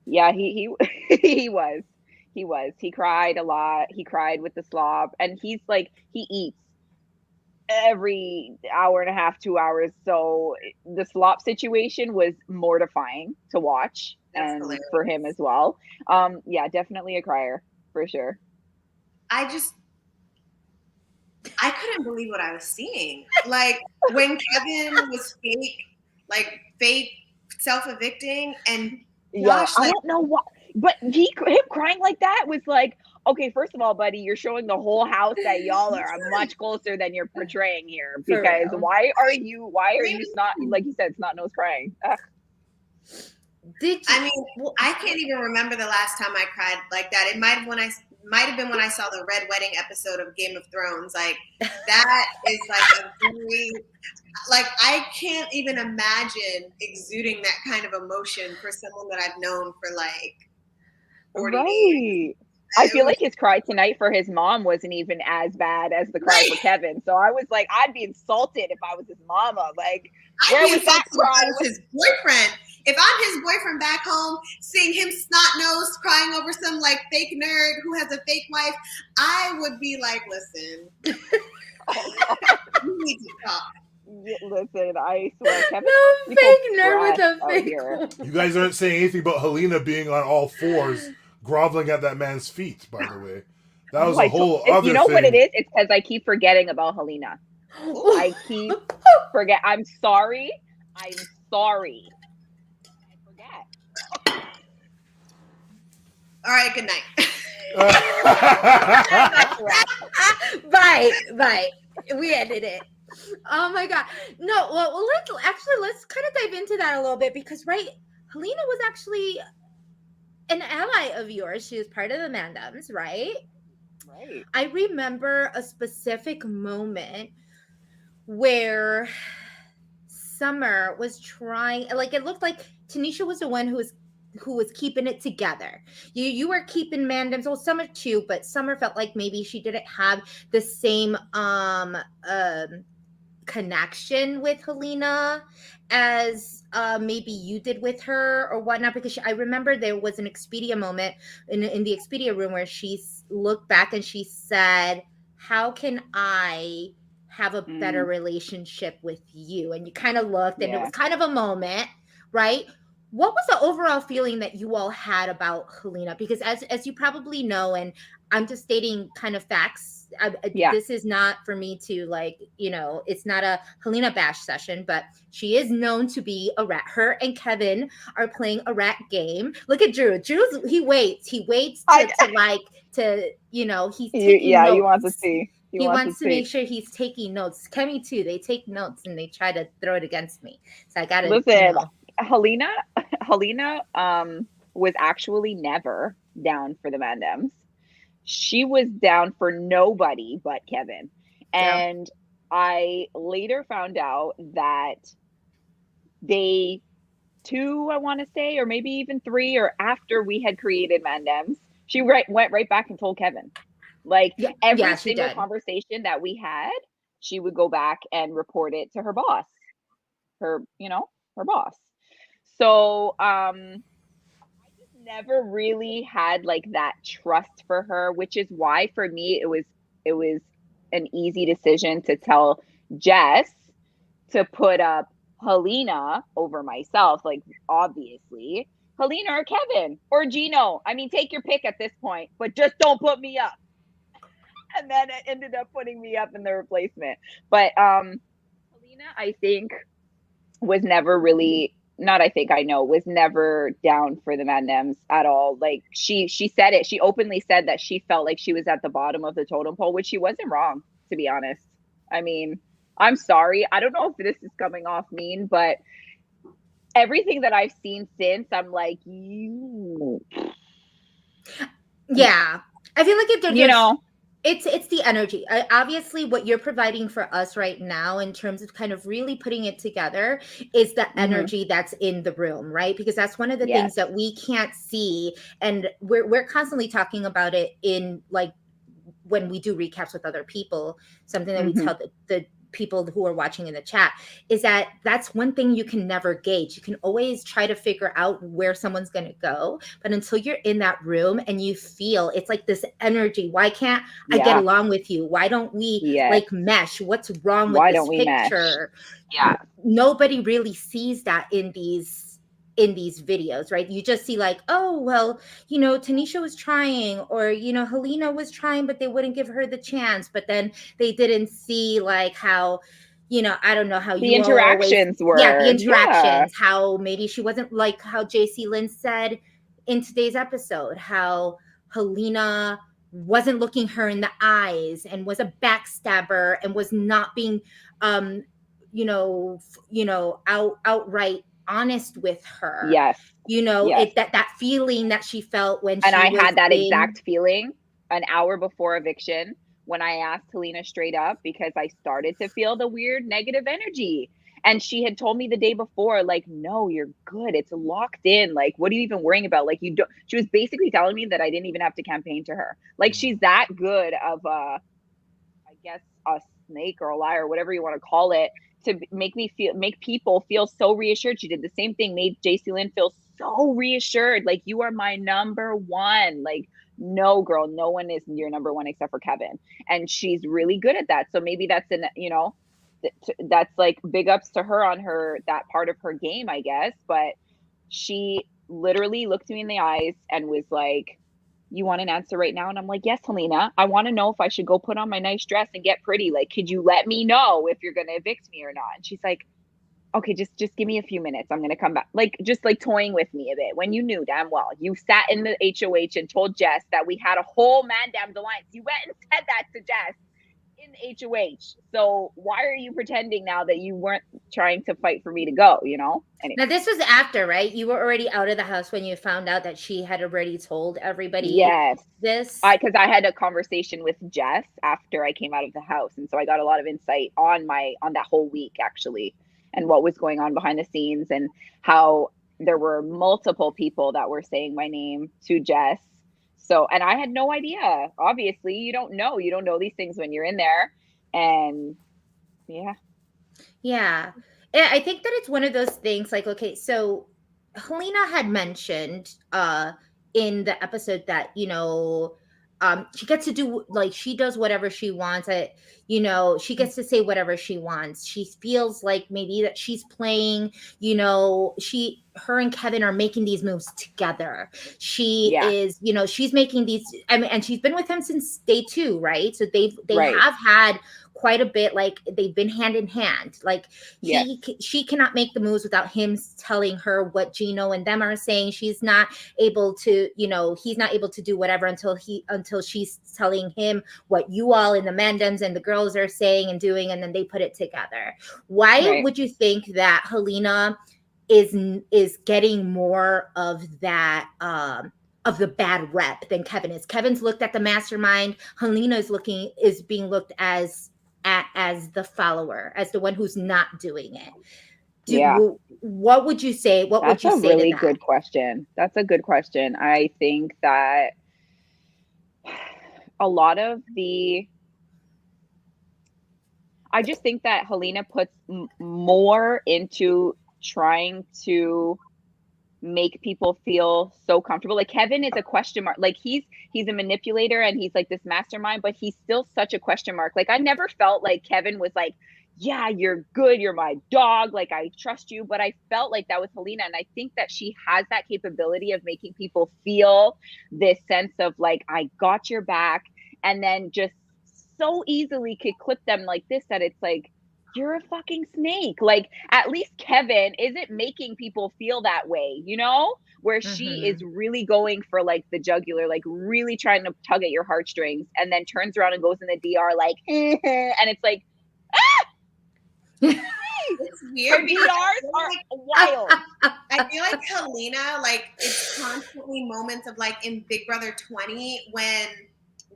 yeah, he was. He cried a lot. He cried with the slop, and he's like, he eats every hour and a half, 2 hours. So the slop situation was mortifying to watch. That's and hilarious. For him as well. Yeah, definitely a crier for sure. I couldn't believe what I was seeing. Like when Kevin was fake self-evicting, and Josh, I don't know what, but him crying like that was like, okay, first of all, buddy, you're showing the whole house that y'all are much closer than you're portraying here. Because why are you not, like you said, snot nose crying? Ugh. I mean, I can't even remember the last time I cried like that. It might have been when I saw the Red Wedding episode of Game of Thrones. Like that is like a very, like I can't even imagine exuding that kind of emotion for someone that I've known for like 40 years. I feel like his cry tonight for his mom wasn't even as bad as the cry for Kevin. So I was like, I'd be insulted if I was his mama. Like, where was that cry? If I was his boyfriend. If I'm his boyfriend back home, seeing him snot-nosed crying over some like fake nerd who has a fake wife, I would be like, listen, you need to talk. Listen, I swear, Kevin. No fake nerd with a fake wife. You guys aren't saying anything about Helena being on all fours, groveling at that man's feet, by the way. That was a whole other thing. You know what it is? It's because I keep forgetting about Helena. I keep forget. I'm sorry. I forget. All right, good night. Bye. We ended it. Oh my God. No, well let's kind of dive into that a little bit because Helena was actually an ally of yours. She was part of the Mandems, right? Right. I remember a specific moment where Summer was trying, like it looked like TYNESHA was the one who was keeping it together. You were keeping Mandems, well, Summer too, but Summer felt like maybe she didn't have the same connection with Helena as maybe you did with her or whatnot, because I remember there was an Expedia moment in the Expedia room where she looked back and she said, how can I have a better relationship with you? And you kind of looked and it was kind of a moment, right? What was the overall feeling that you all had about Helena? Because as you probably know, and I'm just stating kind of facts, this is not for me to it's not a Helena bash session, but she is known to be a rat. Her and Kevin are playing a rat game. Look at Drew. He waits he's taking notes. He wants to see. He wants to make sure he's taking notes. Kemi too. They take notes and they try to throw it against me. So I gotta listen. Helena was actually never down for the Mandems. She was down for nobody but Kevin. And I later found out that day 2, I want to say, or maybe even 3, or after we had created Mandems, she went right back and told Kevin. Like every single conversation that we had, she would go back and report it to her boss. Her boss. So I just never really had like that trust for her, which is why for me it was an easy decision to tell Jess to put up Helena over myself. Like obviously Helena or Kevin or Gino. I mean, take your pick at this point, but just don't put me up. And then it ended up putting me up in the replacement. But Helena, I think, was never really, was never down for the Mandems at all. Like she said it. She openly said that she felt like she was at the bottom of the totem pole, which she wasn't wrong, to be honest. I mean, I'm sorry. I don't know if this is coming off mean, but everything that I've seen since, I'm like, you. Yeah. I feel like if it's the energy. Obviously, what you're providing for us right now in terms of kind of really putting it together is the energy that's in the room, right? Because that's one of the things that we can't see. And we're constantly talking about it in like when we do recaps with other people, something that we tell the people who are watching in the chat is that's one thing you can never gauge. You can always try to figure out where someone's going to go, but until you're in that room and you feel it's like this energy, why can't I get along with you? Why don't we like mesh? What's wrong with this picture? Yeah. Nobody really sees that in these in these videos, right? You just see like, oh, well, you know, TYNESHA was trying, or, you know, Helena was trying, but they wouldn't give her the chance. But then they didn't see like how, you know, I don't know how the you all always, interactions were. yeah, the interactions, how maybe she wasn't, like how JC Lynn said in today's episode, how Helena wasn't looking her in the eyes and was a backstabber and was not being, outright honest with her. Yes. You know, yes. that feeling that she felt when and she I was had that exact feeling an hour before eviction when I asked Helena straight up, because I started to feel the weird negative energy. And she had told me the day before, like, no, you're good. It's locked in. Like, what are you even worrying about? Like, you don't, she was basically telling me that I didn't even have to campaign to her. Like, she's that good of I guess a snake or a liar, or whatever you want to call it, to make people feel so reassured. She did the same thing, made JC Lynn feel so reassured. Like, you are my number one. Like, no, girl, no one is your number one except for Kevin. And she's really good at that. So maybe that's that's like big ups to her on her, that part of her game, I guess. But she literally looked me in the eyes and was like, you want an answer right now? And I'm like, yes, Helena, I want to know if I should go put on my nice dress and get pretty. Like, could you let me know if you're going to evict me or not? And she's like, okay, just give me a few minutes. I'm going to come back. Like, just like toying with me a bit, when you knew damn well you sat in the HOH and told Jess that we had a whole man damn alliance. You went and said that to Jess in HOH. So why are you pretending now that you weren't trying to fight for me to go, you know? Anyway. Now, this was after, right? You were already out of the house when you found out that she had already told everybody. Yes. This. Because I had a conversation with Jess after I came out of the house. And so I got a lot of insight on that whole week, actually, and what was going on behind the scenes, and how there were multiple people that were saying my name to Jess. So, and I had no idea. Obviously, you don't know these things when you're in there. And yeah, I think that it's one of those things like, okay, so Helena had mentioned in the episode that, you know, she gets to do, like, she does whatever she wants. You know, she gets to say whatever she wants. She feels like maybe that she's playing, you know, her and Kevin are making these moves together. She is, you know, she's making these, I mean, and she's been with him since day 2, right? So they have had quite a bit, like they've been hand in hand. Like she cannot make the moves without him telling her what Gino and them are saying. She's not able to, you know, he's not able to do whatever until she's telling him what you all in the Mandems and the girls are saying and doing, and then they put it together. Why would you think that Helena is getting more of that of the bad rep than Kevin is? Kevin's looked at the mastermind. Helena is being looked as the follower, as the one who's not doing it. What would you say? What would you say to that? That's a really good question. That's a good question. I think that I just think that Helena puts more into trying to make people feel so comfortable. Like, Kevin is a question mark. Like, he's a manipulator and he's like this mastermind, but he's still such a question mark. Like, I never felt like Kevin was like, yeah, you're good, you're my dog, like, I trust you. But I felt like that with Helena, and I think that she has that capability of making people feel this sense of like, I got your back, and then just so easily could clip them like this, that it's like, you're a fucking snake. Like, at least Kevin isn't making people feel that way, you know, where she is really going for like the jugular, like really trying to tug at your heartstrings, and then turns around and goes in the DR like, and it's like, it's weird. Her DRs are wild. I feel like Helena, like, it's constantly moments of like in Big Brother 20 when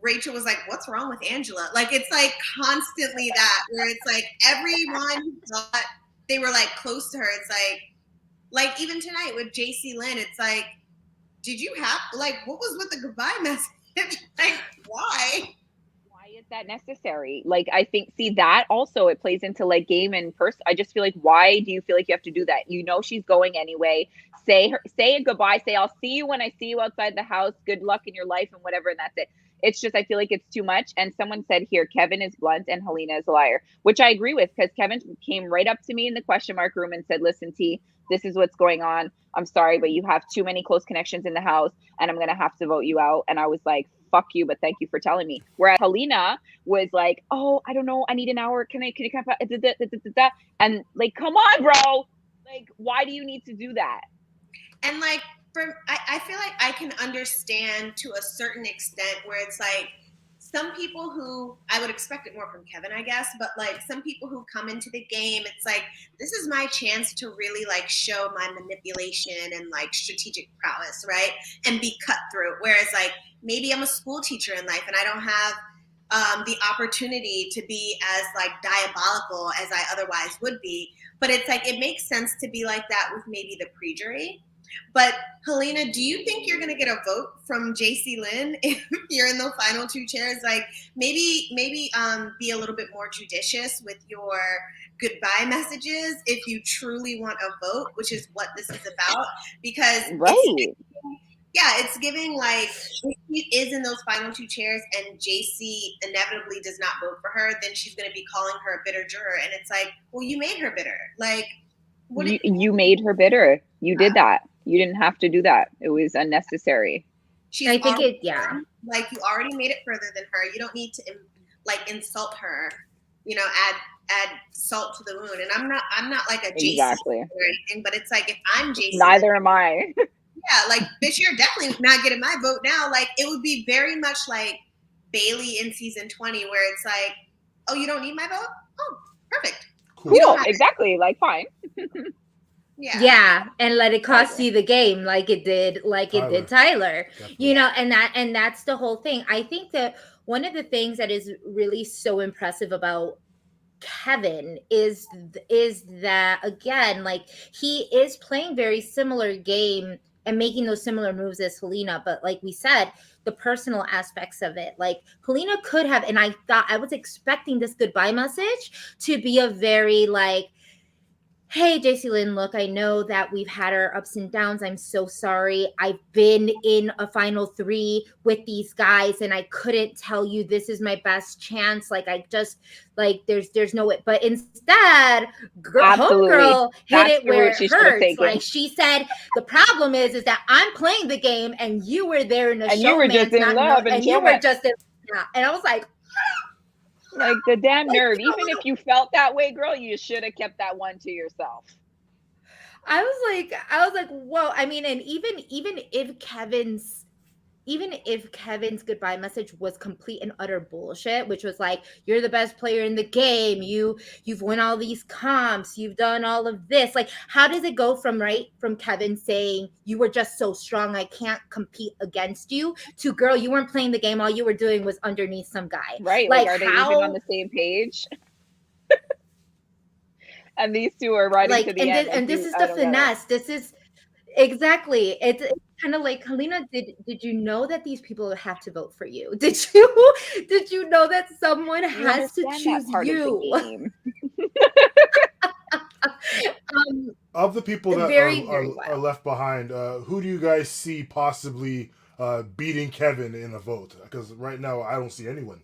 Rachel was like, what's wrong with Angela? Like, it's like constantly that, where it's like everyone who thought they were like close to her, it's like even tonight with JC Lynn, it's like, did you have, like, what was with the goodbye message? Like, why is that necessary? Like, I think, see, that also, it plays into like game and person. I just feel like, why do you feel like you have to do that? You know she's going anyway. Say a goodbye. Say, I'll see you when I see you outside the house. Good luck in your life and whatever, and that's it. It's just, I feel like it's too much. And someone said here, Kevin is blunt and Helena is a liar, which I agree with, because Kevin came right up to me in the question mark room and said, listen, T, this is what's going on. I'm sorry, but you have too many close connections in the house and I'm going to have to vote you out. And I was like, fuck you, but thank you for telling me. Whereas Helena was like, oh, I don't know, I need an hour. Can I come up? And like, come on, bro. Like, why do you need to do that? And like, I feel like I can understand to a certain extent where it's like some people who, I would expect it more from Kevin, I guess, but like some people who come into the game, it's like, this is my chance to really like show my manipulation and like strategic prowess, right? And be cutthroat. Whereas like, maybe I'm a school teacher in life and I don't have the opportunity to be as like diabolical as I otherwise would be. But it's like, it makes sense to be like that with maybe the pre-jury. But Helena, do you think you're going to get a vote from JC Lynn if you're in the final two chairs? Like maybe be a little bit more judicious with your goodbye messages if you truly want a vote, which is what this is about. Because it's giving like, if she is in those final two chairs and JC inevitably does not vote for her, then she's going to be calling her a bitter juror. And it's like, well, you made her bitter. Like, you made her bitter. You did that. You didn't have to do that. It was unnecessary. Like you already made it further than her. You don't need to like insult her, you know, add salt to the wound. And I'm not like a JC or anything, but it's like, if I'm JC, neither am I. Yeah, like, bitch, you're definitely not getting my vote now. Like, it would be very much like Bailey in season 20, where it's like, oh, you don't need my vote? Oh, perfect. Cool. Exactly. Like, fine. Yeah, and let it cost you the game, like it did Tyler. Definitely. You know, and that's the whole thing. I think that one of the things that is really so impressive about Kevin is that, again, like, he is playing very similar game and making those similar moves as Helena, but like we said, the personal aspects of it, like Helena could have, and I was expecting this goodbye message to be a very like, hey, JC Lynn, look, I know that we've had our ups and downs. I'm so sorry. I've been in a final 3 with these guys and I couldn't tell you this is my best chance. Like, I just, like, there's no way. But instead, homegirl hit it where it hurts. Like, she said, the problem is that I'm playing the game and you were there in a and you were just in love and you were just in love. And I was like, like, the damn nerve. Even if you felt that way, girl, you should have kept that one to yourself. I was like, whoa. I mean, and even if Kevin's goodbye message was complete and utter bullshit, which was like, you're the best player in the game, you've won all these comps, you've done all of this, like, how does it go from Kevin saying you were just so strong, I can't compete against you, to, girl, you weren't playing the game, all you were doing was underneath some guy, right? Like, are they even on the same page? And these two are riding to the end. And this is the finesse. This is exactly. It's kind of like, Helena, did you know that these people have to vote for you? Did you know that someone has to choose you? Of the people that are left behind, who do you guys see possibly beating Kevin in a vote? Because right now I don't see anyone.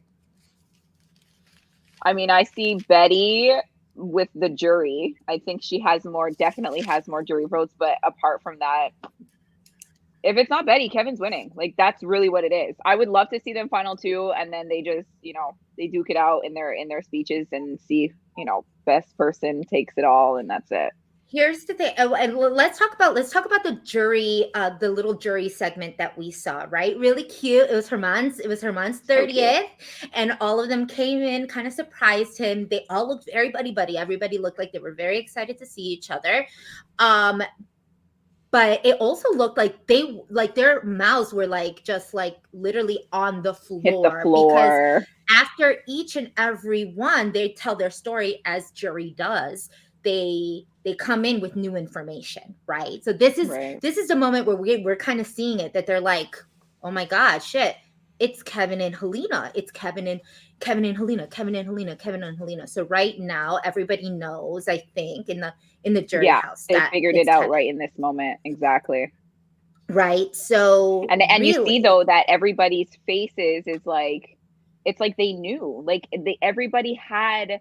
I mean, I see Betty with the jury. I think she definitely has more jury votes, but apart from that, if it's not Betty, Kevin's winning. Like, that's really what it is. I would love to see them final 2 and then they just, you know, they duke it out in their speeches and see, you know, best person takes it all, and that's it. Here's the thing, and let's talk about the jury, the little jury segment that we saw, right? Really cute. It was Herman's 30th, and all of them came in, kind of surprised him. They all looked very buddy-buddy. Everybody looked like they were very excited to see each other. But it also looked like their mouths were like just like literally on the floor. Hit the floor. Because after each and every one, they tell their story as jury does. They come in with new information, right? So this is the moment where we're kind of seeing it, that they're like, oh my God, shit, it's Kevin and Helena. It's Kevin and Helena. So right now, everybody knows, I think, in the jury house. They figured it out right in this moment. Exactly. Right. So and really, you see though that everybody's faces is like, it's like they knew, like everybody had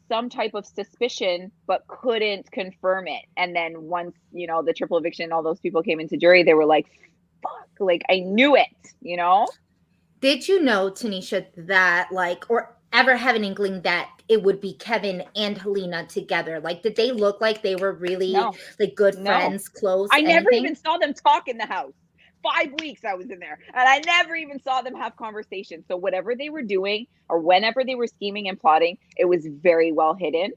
some type of suspicion but couldn't confirm it. And then once, you know, the triple eviction, all those people came into jury, they were like, fuck, like I knew it, you know? Did you know, Tanisha, that like, or ever have an inkling that it would be Kevin and Helena together? Like, did they look like they were really like good friends, close? I never anything? even saw them talk in the house. 5 weeks I was in there and I never even saw them have conversations. So whatever they were doing or whenever they were scheming and plotting, it was very well hidden.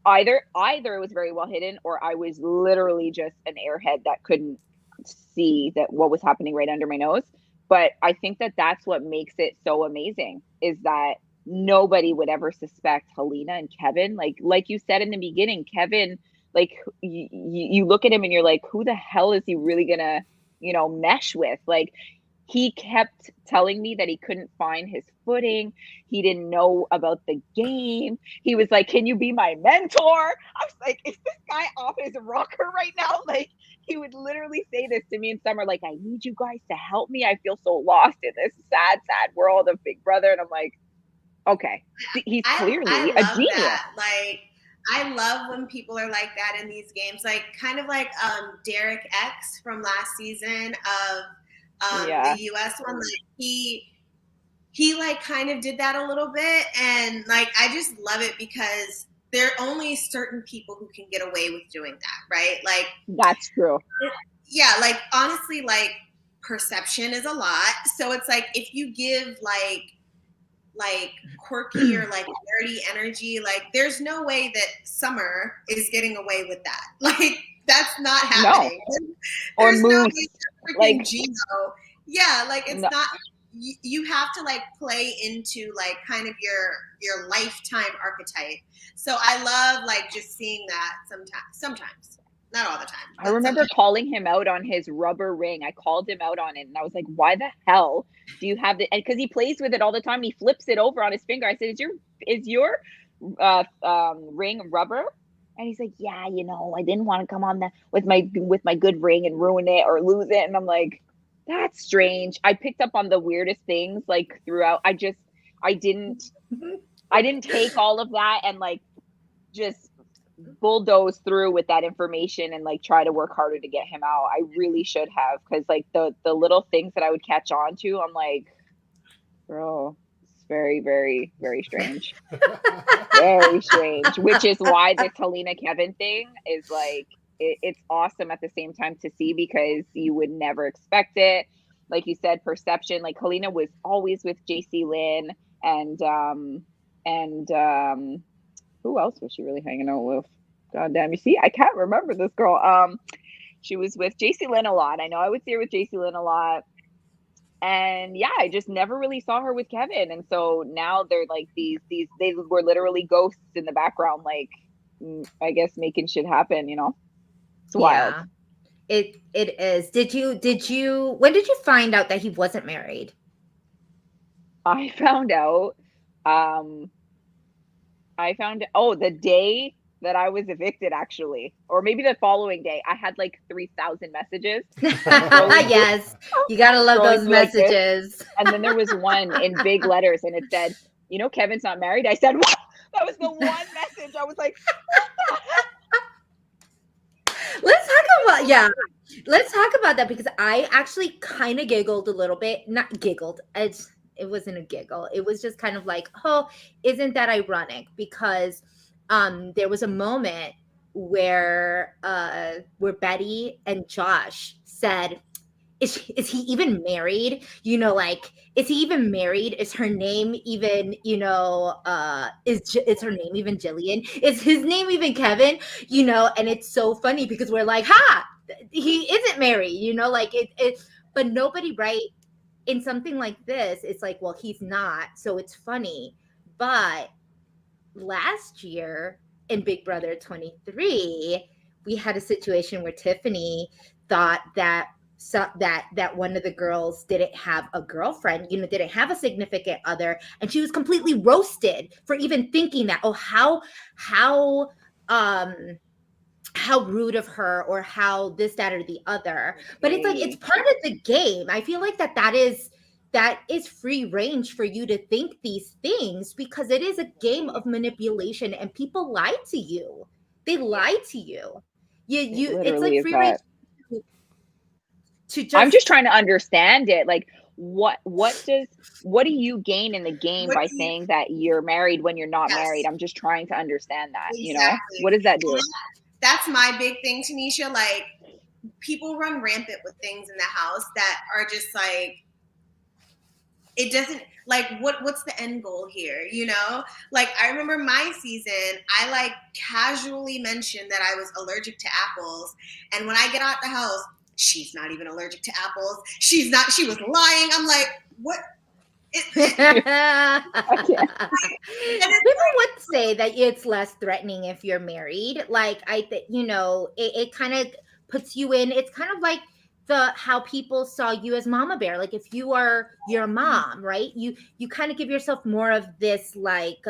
Either it was very well hidden, or I was literally just an airhead that couldn't see that what was happening right under my nose. But I think that that's what makes it so amazing, is that nobody would ever suspect Helena and Kevin. Like you said in the beginning, Kevin, like you look at him and you're like, who the hell is he really gonna, you know, mesh with? Like, he kept telling me that he couldn't find his footing. He didn't know about the game. He was like, can you be my mentor? I was like, is this guy off his rocker right now? Like, he would literally say this to me in summer, like, I need you guys to help me. I feel so lost in this sad world of Big Brother. And I'm like, okay, he's clearly a genius. That. Like, I love when people are like that in these games, like kind of like Derek X from last season of the US one. Like he like kind of did that a little bit, and like I just love it because there are only certain people who can get away with doing that, right? Like, that's true. Yeah, like honestly, like perception is a lot. So it's like if you give like quirky or like nerdy energy, like there's no way that Summer is getting away with that. Like that's not happening. No. There's no way that like Gino. Yeah, like it's not. You have to like play into like kind of your lifetime archetype. So I love like just seeing that sometimes. Not all the time. I remember calling him out on his rubber ring. I called him out on it and I was like, why the hell do you have it? And because he plays with it all the time, he flips it over on his finger. I said, is your ring rubber? And he's like, yeah, you know, I didn't want to come on that with my good ring and ruin it or lose it. And I'm like, that's strange. I picked up on the weirdest things like throughout. I didn't take all of that and like just bulldoze through with that information and like try to work harder to get him out. I really should have, because like the little things that I would catch on to, I'm like, bro, it's very, very, very strange. Very strange. Which is why this Helena Kevin thing is like, it's awesome at the same time to see, because you would never expect it. Like you said, perception. Like Helena was always with JC Lynn and who else was she really hanging out with? God damn, you see, I can't remember this girl. She was with JC Lynn a lot. I know I would see her with JC Lynn a lot. And yeah, I just never really saw her with Kevin. And so now they're like they were literally ghosts in the background, like I guess making shit happen, you know? It's wild. Yeah, it is. When did you find out that he wasn't married? I found out the day that I was evicted, actually, or maybe the following day. I had like 3,000 messages. Yes, you gotta love those messages. Like and then there was one in big letters, and it said, "You know, Kevin's not married." I said, "What?" That was the one message. I was like, Let's talk about that, because I actually kind of giggled a little bit. Not giggled. It wasn't a giggle. It was just kind of like, oh, isn't that ironic? Because there was a moment where Betty and Josh said, is he even married? You know, like, is he even married? Is her name even, you know, is her name even Jillian? Is his name even Kevin? You know, and it's so funny because we're like, he isn't married, you know, like but nobody, right? In something like this, it's like, well, he's not, so it's funny. But last year in Big Brother 23, we had a situation where Tiffany thought that one of the girls didn't have a girlfriend, you know, didn't have a significant other, and she was completely roasted for even thinking that. Oh, how how rude of her or how this, that, or the other. But it's like, it's part of the game. I feel like that is free range for you to think these things, because it is a game of manipulation and people lie to you. They lie to you. It's like free range to just. I'm just trying to understand it. Like, what do you gain in the game by saying that you're married when you're not married? I'm just trying to understand that. Exactly. You know, what does that do? That's my big thing, Tanisha. Like, people run rampant with things in the house that are just like, it doesn't, like, what's the end goal here, you know? Like, I remember my season, I like casually mentioned that I was allergic to apples, and when I get out the house, she's not even allergic to apples. She was lying. I'm like, what? People would say that it's less threatening if you're married. Like, I think, you know, it kind of puts you in, it's kind of like how people saw you as mama bear. Like, if you are your mom, right, you kind of give yourself more of this like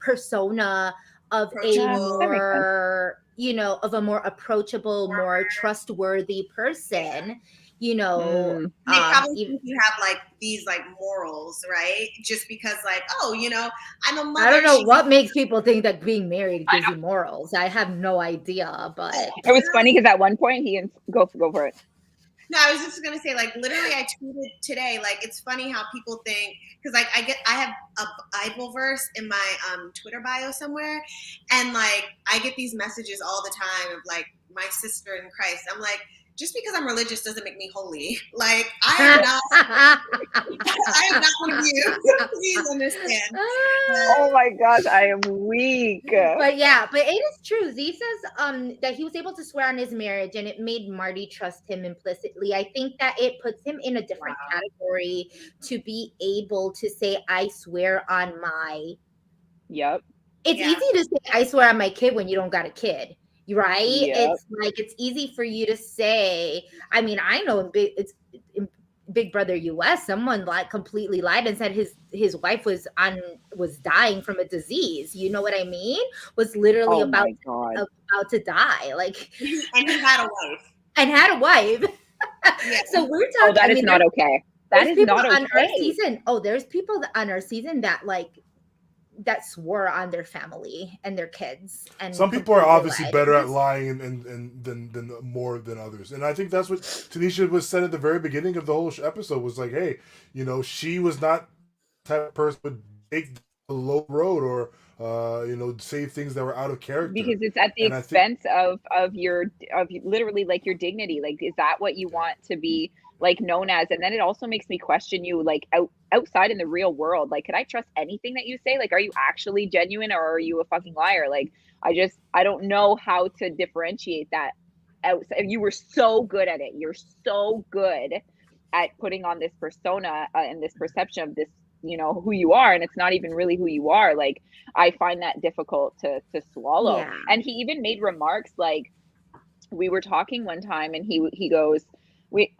persona of a more, you know, of a more approachable, more trustworthy person, you know. They probably think you have like these like morals, right? Just because, like, oh, you know, I'm a mother. I don't know what makes people think that being married gives you morals. I have no idea, but it was funny because at one point go for it. No, I was just gonna say, like, literally, I tweeted today, like, it's funny how people think, because like I have a Bible verse in my Twitter bio somewhere, and like I get these messages all the time of like, my sister in Christ. I'm like, just because I'm religious doesn't make me holy. Like, I am not one of you. Please understand. Oh my gosh, I am weak. But yeah, but it is true. Z says that he was able to swear on his marriage and it made Marty trust him implicitly. I think that it puts him in a different category to be able to say, I swear on my. Yep. It's easy to say, I swear on my kid when you don't got a kid. Right? Yep. It's like, it's easy for you to say. I mean, I know in Big Brother US, someone like completely lied and said his wife was dying from a disease. You know what I mean? Was literally about to die. Like, and he had a wife. Yeah. So we're talking. Oh, that is not okay. That is not okay. On our season. Oh, there's people on our season that like. That swore on their family and their kids. And some people are obviously better at lying and than more than others. And I think that's what Tanisha was said at the very beginning of the whole episode, was like, hey, you know, she was not the type of person who would take the low road or you know, say things that were out of character. Because it's at the expense of literally like your dignity. Like, is that what you want to be like known as? And then it also makes me question you, like, outside in the real world. Like, could I trust anything that you say? Like, are you actually genuine or are you a fucking liar? Like, I don't know how to differentiate that outside. You were so good at it. You're so good at putting on this persona and this perception of this, you know, who you are, and it's not even really who you are. Like, I find that difficult to swallow. Yeah. And he even made remarks, like, we were talking one time and he goes,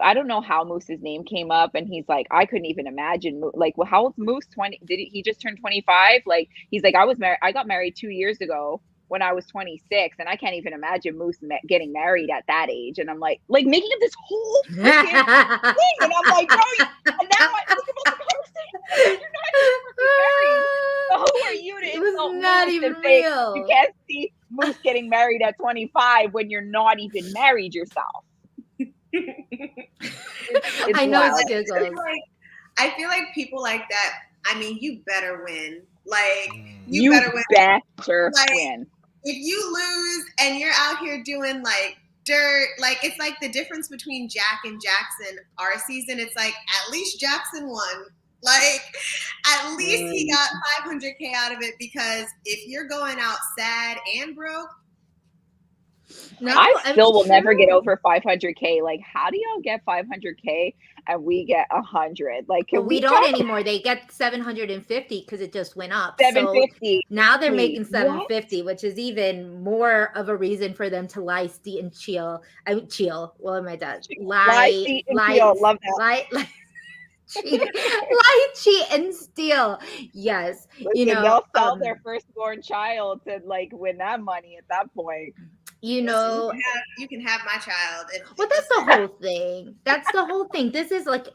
I don't know how Moose's name came up, and he's like, I couldn't even imagine, like, well, how old's Moose? 20? He just turned 25? Like, he's like, I got married 2 years ago when I was 26, and I can't even imagine Moose getting married at that age. And I'm like making up this whole thing, and I'm like, bro, and now I think about the conversation. You're not even married. So who are you to insult not Moose even and say real. You can't see Moose getting married at 25 when you're not even married yourself? It's I know. I feel like people like that, I mean, you better win. Like, you better win. Win. If you lose and you're out here doing like dirt, like, it's like the difference between Jack and Jackson our season. It's like, at least Jackson won. Like, at least he got 500K out of it, because if you're going out sad and broke, no, I still will never get over 500K. Like, how do y'all get 500K and we get 100? Like, we don't anymore. They get 750 because it just went up. 750. So now they're making 750, which is even more of a reason for them to lie, steal, and chill. I mean, chill. What am I done? Lie, love that. Lie, cheat, and steal. Yes. Listen, you know, they'll sell their firstborn child to like win that money at that point. You know, you can have my child. Well, that's the whole thing. That's the whole thing. This is like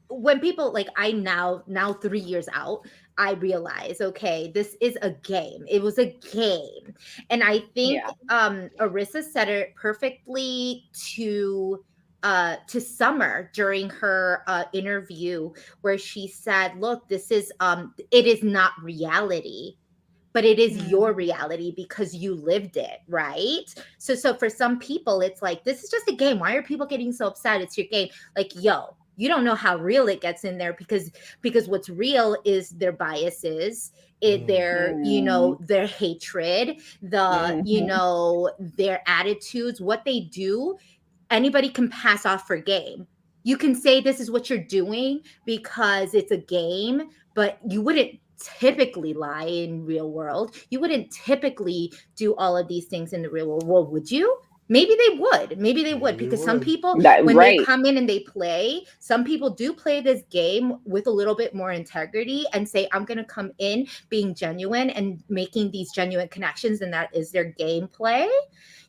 when people like I now 3 years out, I realize, okay, this is a game. It was a game. And I think Arissa said it perfectly to Summer during her interview, where she said, look, this is it is not reality, but it is your reality because you lived it, right? So for some people, it's like, this is just a game. Why are people getting so upset? It's your game. Like, yo, you don't know how real it gets in there, because what's real is their biases, their, you know, their hatred, the, you know, their attitudes, what they do. Anybody can pass off for game. You can say this is what you're doing because it's a game, but you wouldn't typically lie in real world. You wouldn't typically do all of these things in the real world. Well, would you? Maybe they would, because some people, when they come in and they play, some people do play this game with a little bit more integrity and say, I'm going to come in being genuine and making these genuine connections, and that is their gameplay,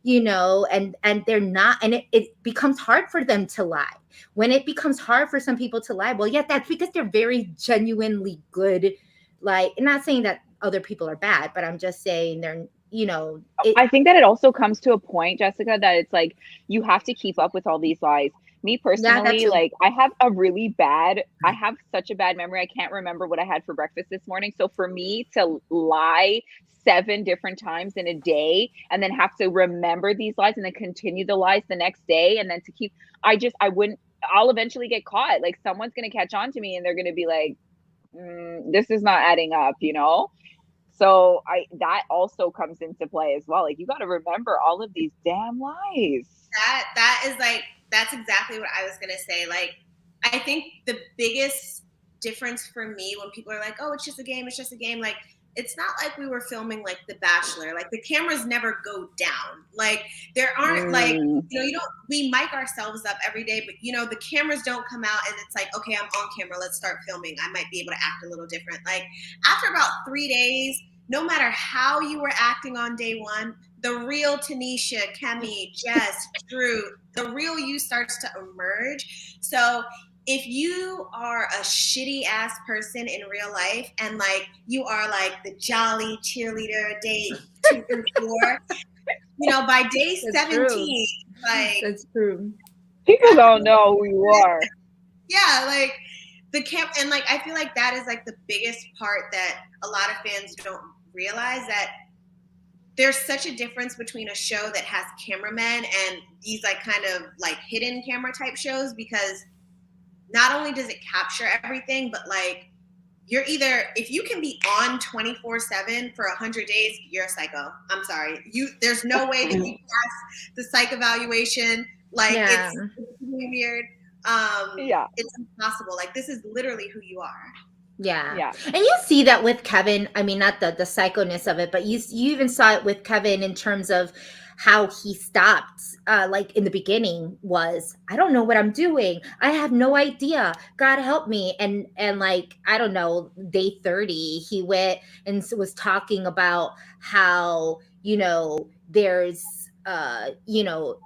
you know, and they're not, and it becomes hard for them to lie. When it becomes hard for some people to lie, well, yeah, that's because they're very genuinely good. Like, I'm not saying that other people are bad, but I'm just saying they're, you know. I think that it also comes to a point, Jessica, that it's like you have to keep up with all these lies. Me personally, like I have such a bad memory. I can't remember what I had for breakfast this morning. So for me to lie 7 different times in a day and then have to remember these lies and then continue the lies the next day, and then to keep, I'll eventually get caught. Like someone's going to catch on to me and they're going to be like, this is not adding up, you know? So that also comes into play as well. Like you got to remember all of these damn lies. That is like, that's exactly what I was going to say. Like, I think the biggest difference for me when people are like, oh, it's just a game, like, it's not like we were filming like The Bachelor. Like the cameras never go down. Like there aren't like, you know, we mic ourselves up every day, but you know, the cameras don't come out and it's like, okay, I'm on camera, let's start filming. I might be able to act a little different. Like after about 3 days, no matter how you were acting on day 1, the real Tanisha, Kemi, Jess, Drew, the real you starts to emerge. So if you are a shitty ass person in real life and like you are like the jolly cheerleader day 2 through 4, you know, by day 17, like that's true. People don't know who you are. Yeah, like the and like I feel like that is like the biggest part that a lot of fans don't realize, that there's such a difference between a show that has cameramen and these like kind of like hidden camera type shows, because not only does it capture everything, but like you're either, if you can be on 24/7 for 100 days, you're a psycho. I'm sorry. There's no way that you pass the psych evaluation. Like it's really weird. It's impossible. Like this is literally who you are. Yeah. And you see that with Kevin. I mean, not the psychoness of it, but you even saw it with Kevin in terms of how he stopped, like in the beginning was, I don't know what I'm doing. I have no idea. God help me. And like, I don't know, day 30, he went and was talking about how, you know, there's, you know,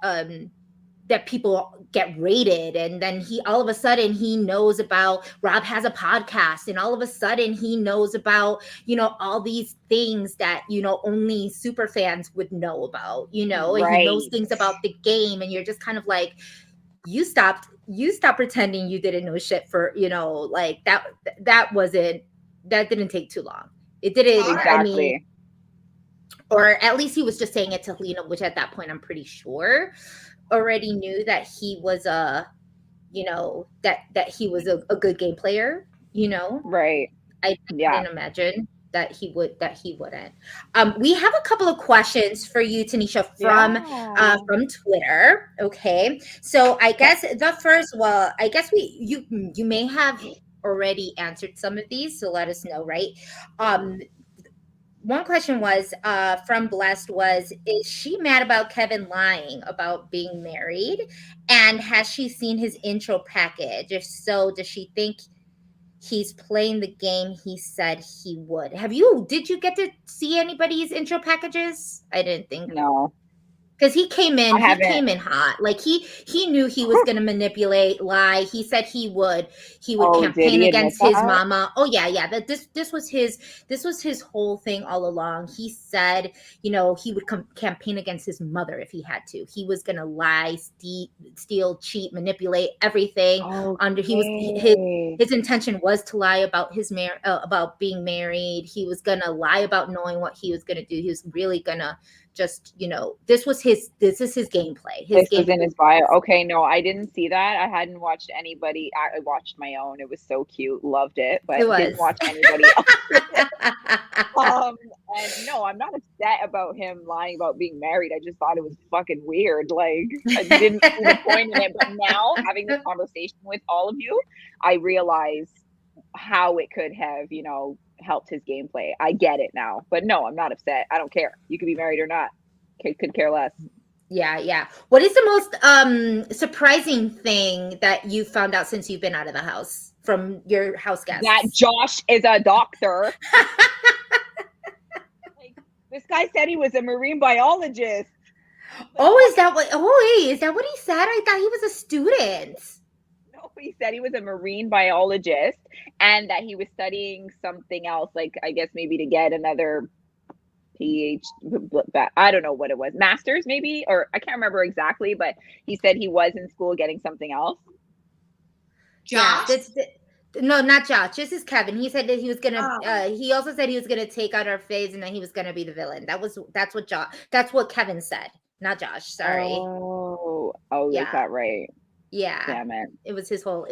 that people get rated, and then he all of a sudden he knows about Rob has a podcast, and all of a sudden he knows about, you know, all these things that, you know, only super fans would know about, you know, and he knows things about the game, and you're just kind of like, you stopped pretending you didn't know shit for, you know, like that didn't take too long. It didn't exactly. I mean, or at least he was just saying it to Helena, which at that point I'm pretty sure already knew that he was you know, that he was a good game player, you know. Right. I didn't imagine that he wouldn't. We have a couple of questions for you, Tanisha, from Twitter. Okay. So I guess the first, well, I guess you may have already answered some of these, so let us know, right? One question was from Blessed was, is she mad about Kevin lying about being married? And has she seen his intro package? If so, does she think he's playing the game he said he would? Did you get to see anybody's intro packages? I didn't think. No. Because he came in hot. Like he knew he was gonna manipulate, lie. He said he would campaign against his mama. Oh yeah. That this was his whole thing all along. He said, you know, he would campaign against his mother if he had to. He was gonna lie, steal, cheat, manipulate everything. His intention was to lie about about being married. He was gonna lie about knowing what he was gonna do. He was really gonna just, you know, this is his gameplay. This was in his bio. Okay, no, I didn't see that. I hadn't watched anybody. I watched my own. It was so cute. Loved it, but didn't watch anybody else. And no, I'm not upset about him lying about being married. I just thought it was fucking weird. Like, I didn't see the point in it. But now, having this conversation with all of you, I realize how it could have, you know, helped his gameplay. I get it now. But no, I'm not upset. I don't care. You could be married or not. Could care less. Yeah. What is the most surprising thing that you found out since you've been out of the house from your house guests? That Josh is a doctor. Like, this guy said he was a marine biologist. Oh, is that what he said? I thought he was a student. No, he said he was a marine biologist and that he was studying something else, like I guess maybe to get another PhD, I don't know what it was, master's maybe, or I can't remember exactly, but he said he was in school getting something else. Josh? No, not Josh. This is Kevin. He said that he was gonna. He also said he was gonna take out our phase, and then he was gonna be the villain. That's what Kevin said, not Josh. Sorry. Oh, yeah. Is that right? Yeah. Damn it. It was his whole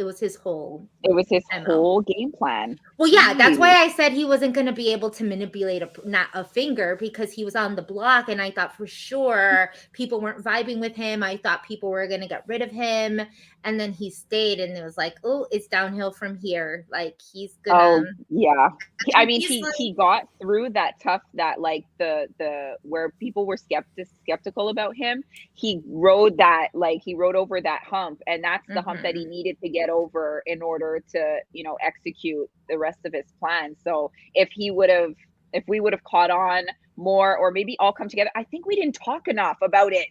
game plan. Well, yeah, that's why I said he wasn't going to be able to manipulate not a finger, because he was on the block, and I thought for sure people weren't vibing with him. I thought people were going to get rid of him, and then he stayed, and it was like, oh, it's downhill from here. Like, he's gonna. Oh yeah. I mean, he got through that tough, that like the where people were skeptical about him. He rode over that hump, and that's the hump that he needed to get over in order to, you know, execute the rest of his plan. So if we would have caught on more, or maybe all come together, I think we didn't talk enough about it.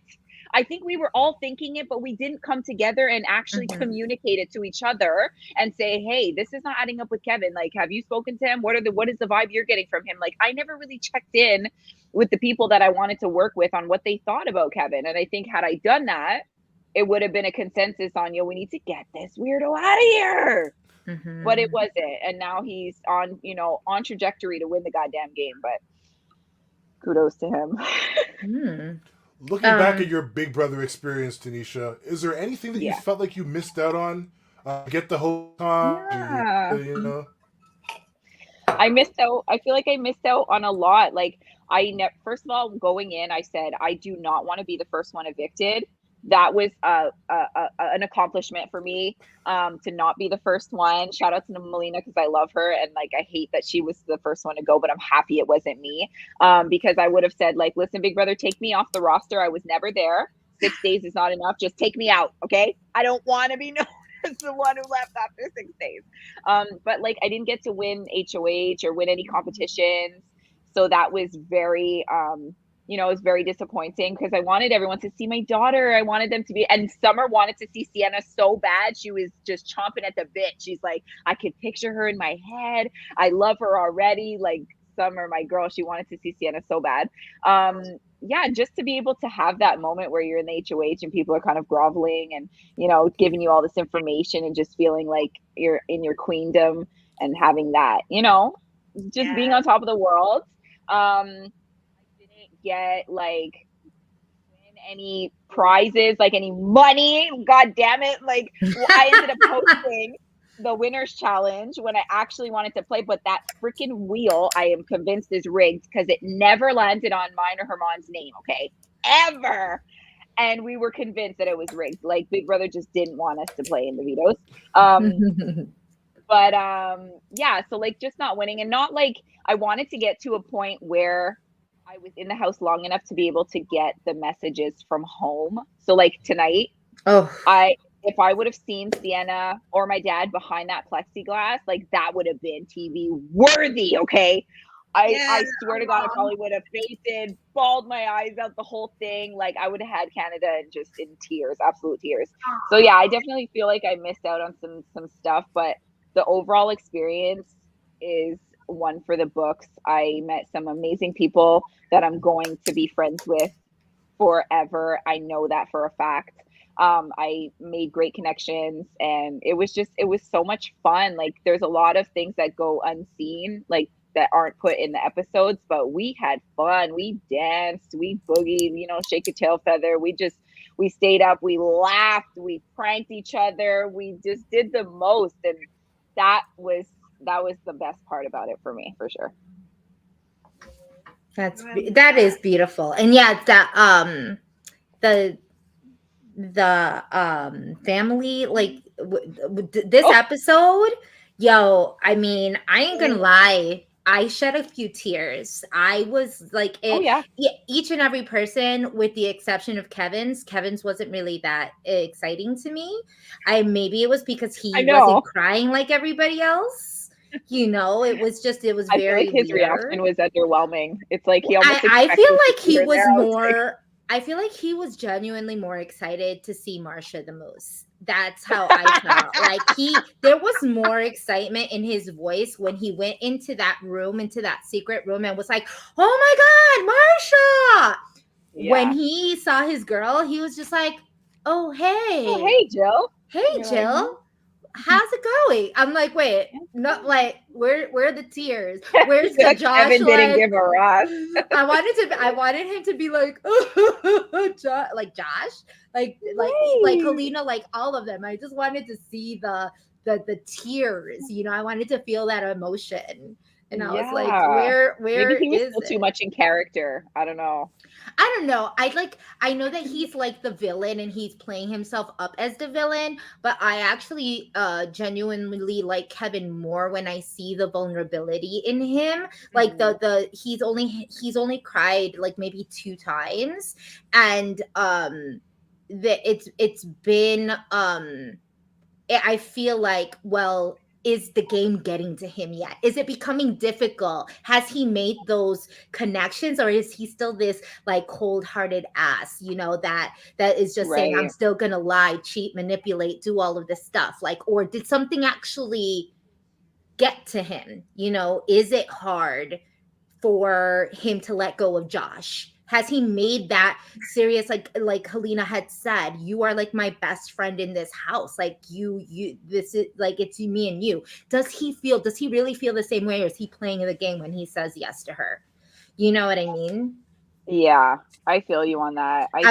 I think we were all thinking it, but we didn't come together and actually communicate it to each other and say, hey, this is not adding up with Kevin. Like, have you spoken to him? What is the vibe you're getting from him? Like, I never really checked in with the people that I wanted to work with on what they thought about Kevin. And I think had I done that, it would have been a consensus on, yo, we need to get this weirdo out of here. But it wasn't. And now he's on trajectory to win the goddamn game. But kudos to him. Looking back at your Big Brother experience, TYNESHA, is there anything that you felt like you missed out on? Get the whole time? Yeah. You know? I missed out. I feel like I missed out on a lot. Like, first of all, going in, I said, I do not want to be the first one evicted. That was an accomplishment for me, to not be the first one. Shout out to Melina, because I love her, and like, I hate that she was the first one to go, but I'm happy it wasn't me, because I would have said, like, listen, Big Brother, take me off the roster. I was never there. 6 days is not enough. Just take me out, okay? I don't want to be known as the one who left after 6 days. But like, I didn't get to win HOH or win any competitions, so that was very it was very disappointing, because I wanted everyone to see my daughter. I wanted them to be, and Summer wanted to see Sienna so bad. She was just chomping at the bit. She's like, I could picture her in my head. I love her already. Like, Summer, my girl, she wanted to see Sienna so bad. Just to be able to have that moment where you're in the HOH and people are kind of groveling and, you know, giving you all this information and just feeling like you're in your queendom and having that, you know, just being on top of the world. Get like win any prizes, like any money, god damn it. Like, I ended up posting the winners challenge when I actually wanted to play, but that freaking wheel, I am convinced, is rigged, because it never landed on mine or Herman's name, okay, ever. And we were convinced that it was rigged. Like, Big Brother just didn't want us to play in the vetoes. So like, just not winning, and not like, I wanted to get to a point where I was in the house long enough to be able to get the messages from home. So like tonight, if I would have seen Sienna or my dad behind that plexiglass, like, that would have been TV worthy, okay? I swear to God, I probably would have fainted, bawled my eyes out, the whole thing. Like, I would have had Canada and just in tears, absolute tears. So yeah, I definitely feel like I missed out on some stuff, but the overall experience is one for the books. I met some amazing people that I'm going to be friends with forever. I know that for a fact. I made great connections, and it was so much fun. Like, there's a lot of things that go unseen, like that aren't put in the episodes, but we had fun. We danced, we boogied, shake a tail feather. We stayed up, we laughed, we pranked each other. We just did the most. And that was the best part about it for me, for sure. That is beautiful. And yeah, that the family, like this episode, yo, I mean, I ain't gonna lie, I shed a few tears. I was like, each and every person, with the exception of Kevin's wasn't really that exciting to me. Maybe it was because he wasn't crying like everybody else. It was I very feel like his reaction was underwhelming. It's like he almost I feel like he was more I feel like he was genuinely more excited to see Marcia the Moose. That's how I felt. Like there was more excitement in his voice when he went into that secret room and was like, "Oh my God, Marcia!" Yeah. When he saw his girl, he was just like, "Oh, hey. Oh, hey, Jill. Hey, Jill. Like, how's it going?" I'm like, wait, not like where are the tears? Where's the Josh? Kevin didn't give a rap. I wanted him to be like, like Josh, like Helena, like all of them. I just wanted to see the tears. I wanted to feel that emotion. And I was like, where maybe he was is still it? too much in character. I don't know. I know that he's like the villain and he's playing himself up as the villain, but I actually genuinely like Kevin more when I see the vulnerability in him. Like he's only cried like maybe 2 times, and it's been I feel like, well, is the game getting to him yet? Is it becoming difficult? Has he made those connections, or is he still this like cold-hearted ass, that is just saying, I'm still gonna lie, cheat, manipulate, do all of this stuff? Like, or did something actually get to him? Is it hard for him to let go of Josh? Has he made that serious? Like Helena had said, you are like my best friend in this house. Like this is like, it's me and you. Does he really feel the same way, or is he playing the game when he says yes to her? You know what I mean? Yeah, I feel you on that. I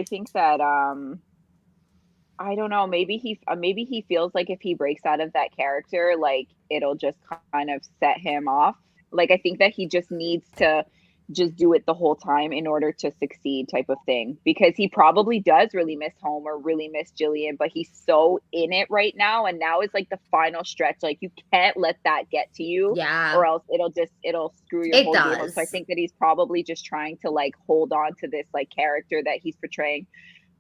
think that I don't know, maybe he feels like if he breaks out of that character, like it'll just kind of set him off. Like, I think that he just needs to just do it the whole time in order to succeed, type of thing, because he probably does really miss home or really miss Jillian, but he's so in it right now, and now is like the final stretch. Like, you can't let that get to you, or else it'll screw your whole game up. So I think that he's probably just trying to like hold on to this like character that he's portraying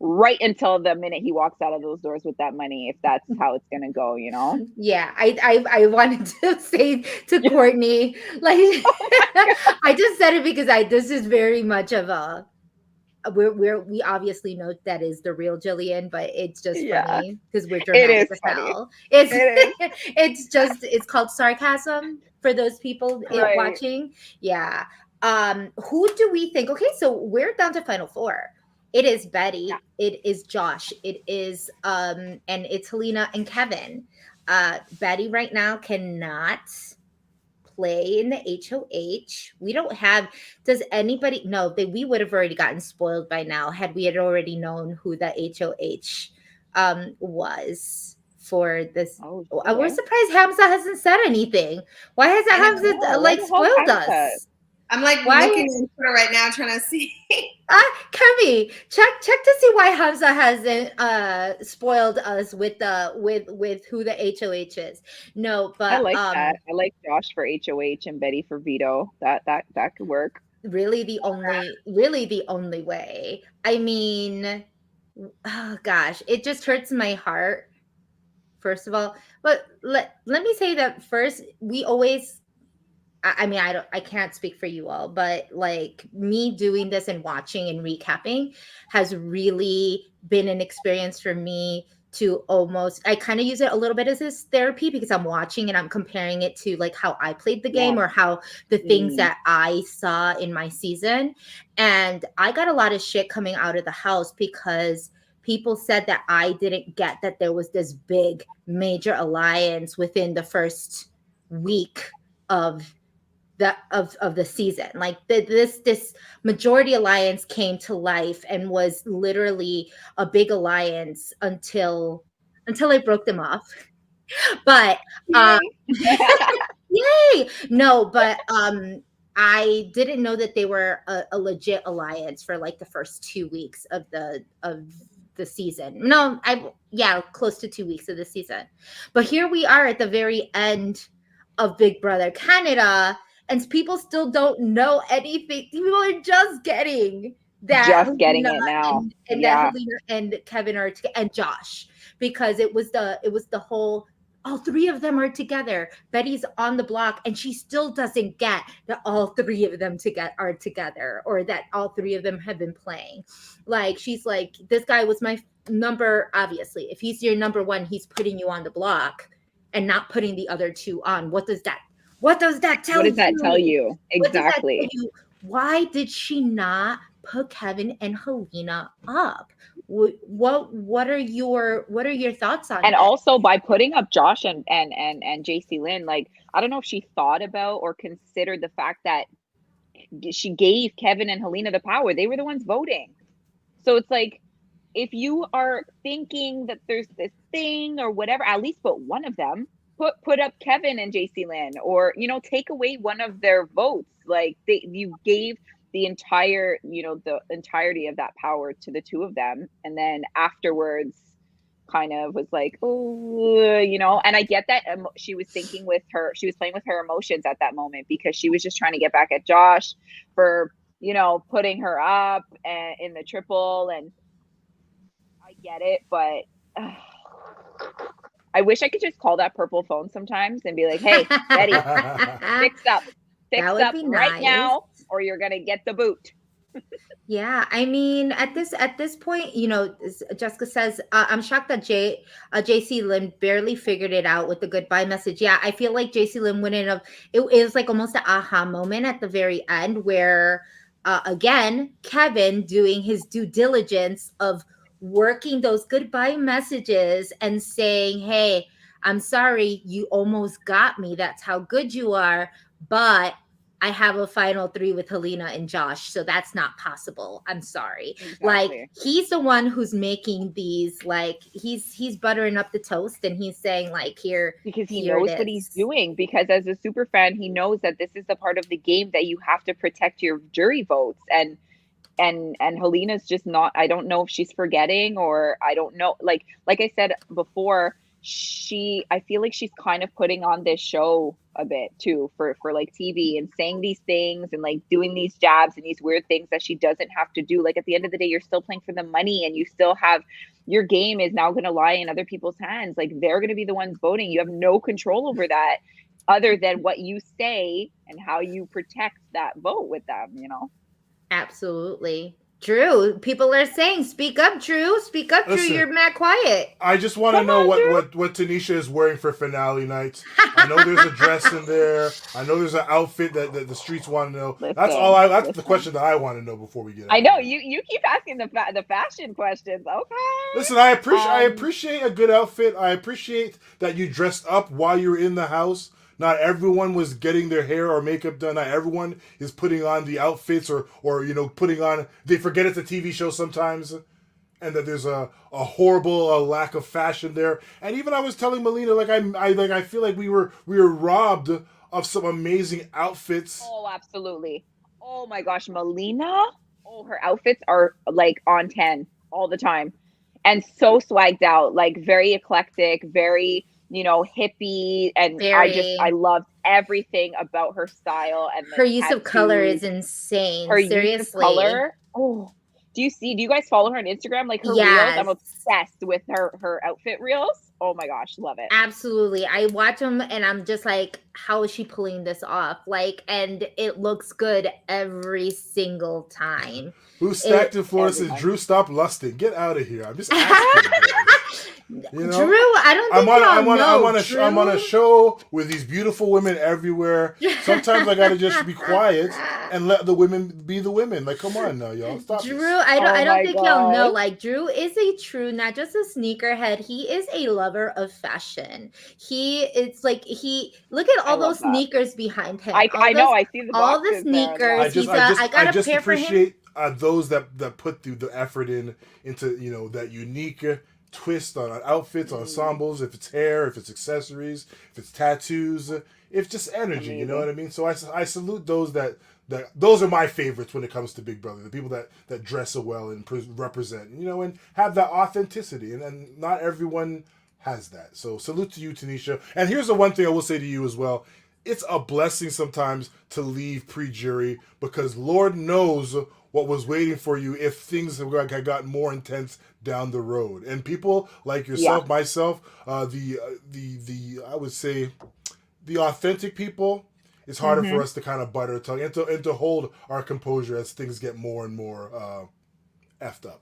right until the minute he walks out of those doors with that money, if that's how it's gonna go, Yeah, I wanted to say to Courtney, like, I just said it because this is very much of a we obviously know that is the real Jillian, but it's just funny because we're dramatic as hell. It's called sarcasm for those people watching. Yeah. Who do we think? Okay, so we're down to final 4. It is Betty, it is Josh, it is and it's Helena and Kevin. Betty right now cannot play in the HOH. We don't have, does anybody know that we would have already gotten spoiled by now had we had already known who the HOH was for this. We're surprised Hamza hasn't said anything. Why hasn't Hamza like spoiled us? I'm like looking into it right now, trying to see. Kemi, check to see why Hamza hasn't spoiled us with who the HOH is. No, but I like that. I like Josh for HOH and Betty for veto. That could work. Really the only way. I mean, oh gosh, it just hurts my heart first of all. But let me say that first, we always, I mean, I can't speak for you all, but like me doing this and watching and recapping has really been an experience for me to almost, I kind of use it a little bit as this therapy because I'm watching and I'm comparing it to like how I played the game or how the things that I saw in my season. And I got a lot of shit coming out of the house because people said that I didn't get that there was this big major alliance within the first week of the season. Like this majority alliance came to life and was literally a big alliance until I broke them off. But yay! No, but I didn't know that they were a legit alliance for like the first 2 weeks of the season. No, close to 2 weeks of the season. But here we are at the very end of Big Brother Canada, and people still don't know anything. People are just getting that. Just getting it now. And that Helena and Kevin are and Josh, because it was the whole, all three of them are together. Betty's on the block and she still doesn't get that all three of them are together, or that all three of them have been playing. Like, she's like, this guy was my number. Obviously, if he's your number one, he's putting you on the block and not putting the other two on. What does that tell you? Exactly. Why did she not put Kevin and Helena up? What are your thoughts on and that? Also, by putting up Josh and JC Lynn, like, I don't know if she thought about or considered the fact that she gave Kevin and Helena the power. They were the ones voting. So it's like, if you are thinking that there's this thing or whatever, at least put one of them. Put up Kevin and JC Lynn, or, you know, take away one of their votes. Like, you gave the entire, you know, the entirety of that power to the two of them, and then afterwards kind of was like, oh, you know. And I get that she was playing with her emotions at that moment, because she was just trying to get back at Josh for, you know, putting her up and in the triple. And I get it, but I wish I could just call that purple phone sometimes and be like, hey, Betty, fix up right now, or you're going to get the boot. Yeah, I mean, at this point, you know, Jessica says, I'm shocked that JC Lynn barely figured it out with the goodbye message. Yeah, I feel like JC Lynn wouldn't have, it was like almost an aha moment at the very end where, again, Kevin doing his due diligence of working those goodbye messages and saying, hey, I'm sorry, you almost got me. That's how good you are. But I have a final 3 with Helena and Josh, so that's not possible. I'm sorry. Exactly. Like, he's the one who's making these, like, he's buttering up the toast, and he's saying, like, here, because he knows what he's doing. Because as a super fan, he knows that this is the part of the game that you have to protect your jury votes. And Helena's just not, I don't know if she's forgetting, or I don't know. Like I said before, I feel like she's kind of putting on this show a bit too for like TV, and saying these things and like doing these jabs and these weird things that she doesn't have to do. Like, at the end of the day, you're still playing for the money, and you still have, your game is now going to lie in other people's hands. Like, they're going to be the ones voting. You have no control over that, other than what you say and how you protect that vote with them, you know? Absolutely. Drew, people are saying, speak up, Drew. Speak up, Listen, Drew. You're mad quiet. I just want to know what TYNESHA is wearing for finale night. I know there's a dress in there. I know there's an outfit that the streets want to know. That's the question that I want to know before we get out. I know you keep asking the fashion questions. Okay. Listen, I appreciate a good outfit. I appreciate that you dressed up while you were in the house. Not everyone was getting their hair or makeup done. Not everyone is putting on the outfits or you know, putting on. They forget it's a TV show sometimes, and that there's a horrible lack of fashion there. And even I was telling Melina, like, I feel like we were robbed of some amazing outfits. Oh, absolutely. Oh my gosh, Melina. Oh, her outfits are like on 10 all the time, and so swagged out, like very eclectic, very, you know, hippie, and I loved everything about her style, and her use of color is insane. Seriously. Use of color. Oh, do you guys follow her on Instagram? Like, her reels, I'm obsessed with her outfit reels. Oh my gosh, love it. Absolutely. I watch them and I'm just like, how is she pulling this off? Like, and it looks good every single time. Who stacked in Florida says, Drew, stop lusting. Get out of here. I'm just asking. You know? Drew, I don't think I'm on a show with these beautiful women everywhere. Sometimes I gotta just be quiet and let the women be the women. Like, come on now, y'all. Stop Drew, this. I don't think y'all know. Like, Drew is a true, not just a sneakerhead. He is a lover of fashion. Look at all those sneakers behind him. I know. I see the boxes all the sneakers. I just appreciate those that put the effort into that unique twist on outfits, ensembles, if it's hair, if it's accessories, if it's tattoos, if it's just energy, you know what I mean? So I salute those that those are my favorites when it comes to Big Brother, the people that dress so well and represent, and have that authenticity, and not everyone has that. So salute to you, TYNESHA. And here's the one thing I will say to you as well. It's a blessing sometimes to leave pre-jury, because Lord knows what was waiting for you if things had gotten more intense down the road. And people like yourself, myself, the I would say the authentic people, it's harder for us to kind of bite our tongue and to hold our composure as things get more and more effed up.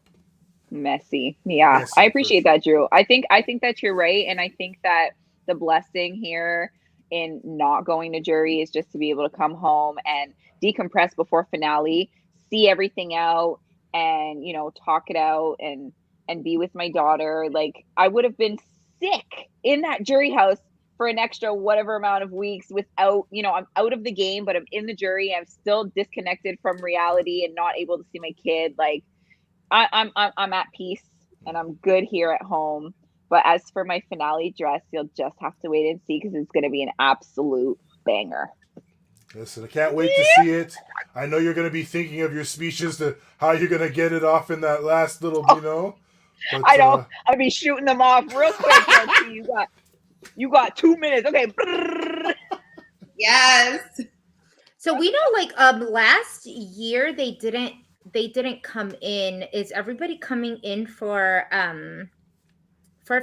Messy. Yeah. Messy, I appreciate that, Drew. I think that you're right. And I think that the blessing here in not going to jury is just to be able to come home and decompress before finale, see everything out, and talk it out and be with my daughter. Like, I would have been sick in that jury house for an extra whatever amount of weeks without, I'm out of the game, but I'm in the jury. I'm still disconnected from reality and not able to see my kid. Like, I'm at peace and I'm good here at home. But as for my finale dress, you'll just have to wait and see, because it's going to be an absolute banger. Listen, I can't wait to see it. I know you're going to be thinking of your speeches to how you're going to get it off in that last little, But, I know. I'll be shooting them off real quick. You got 2 minutes. Okay. Yes. So we know, last year they didn't come in. Is everybody coming in for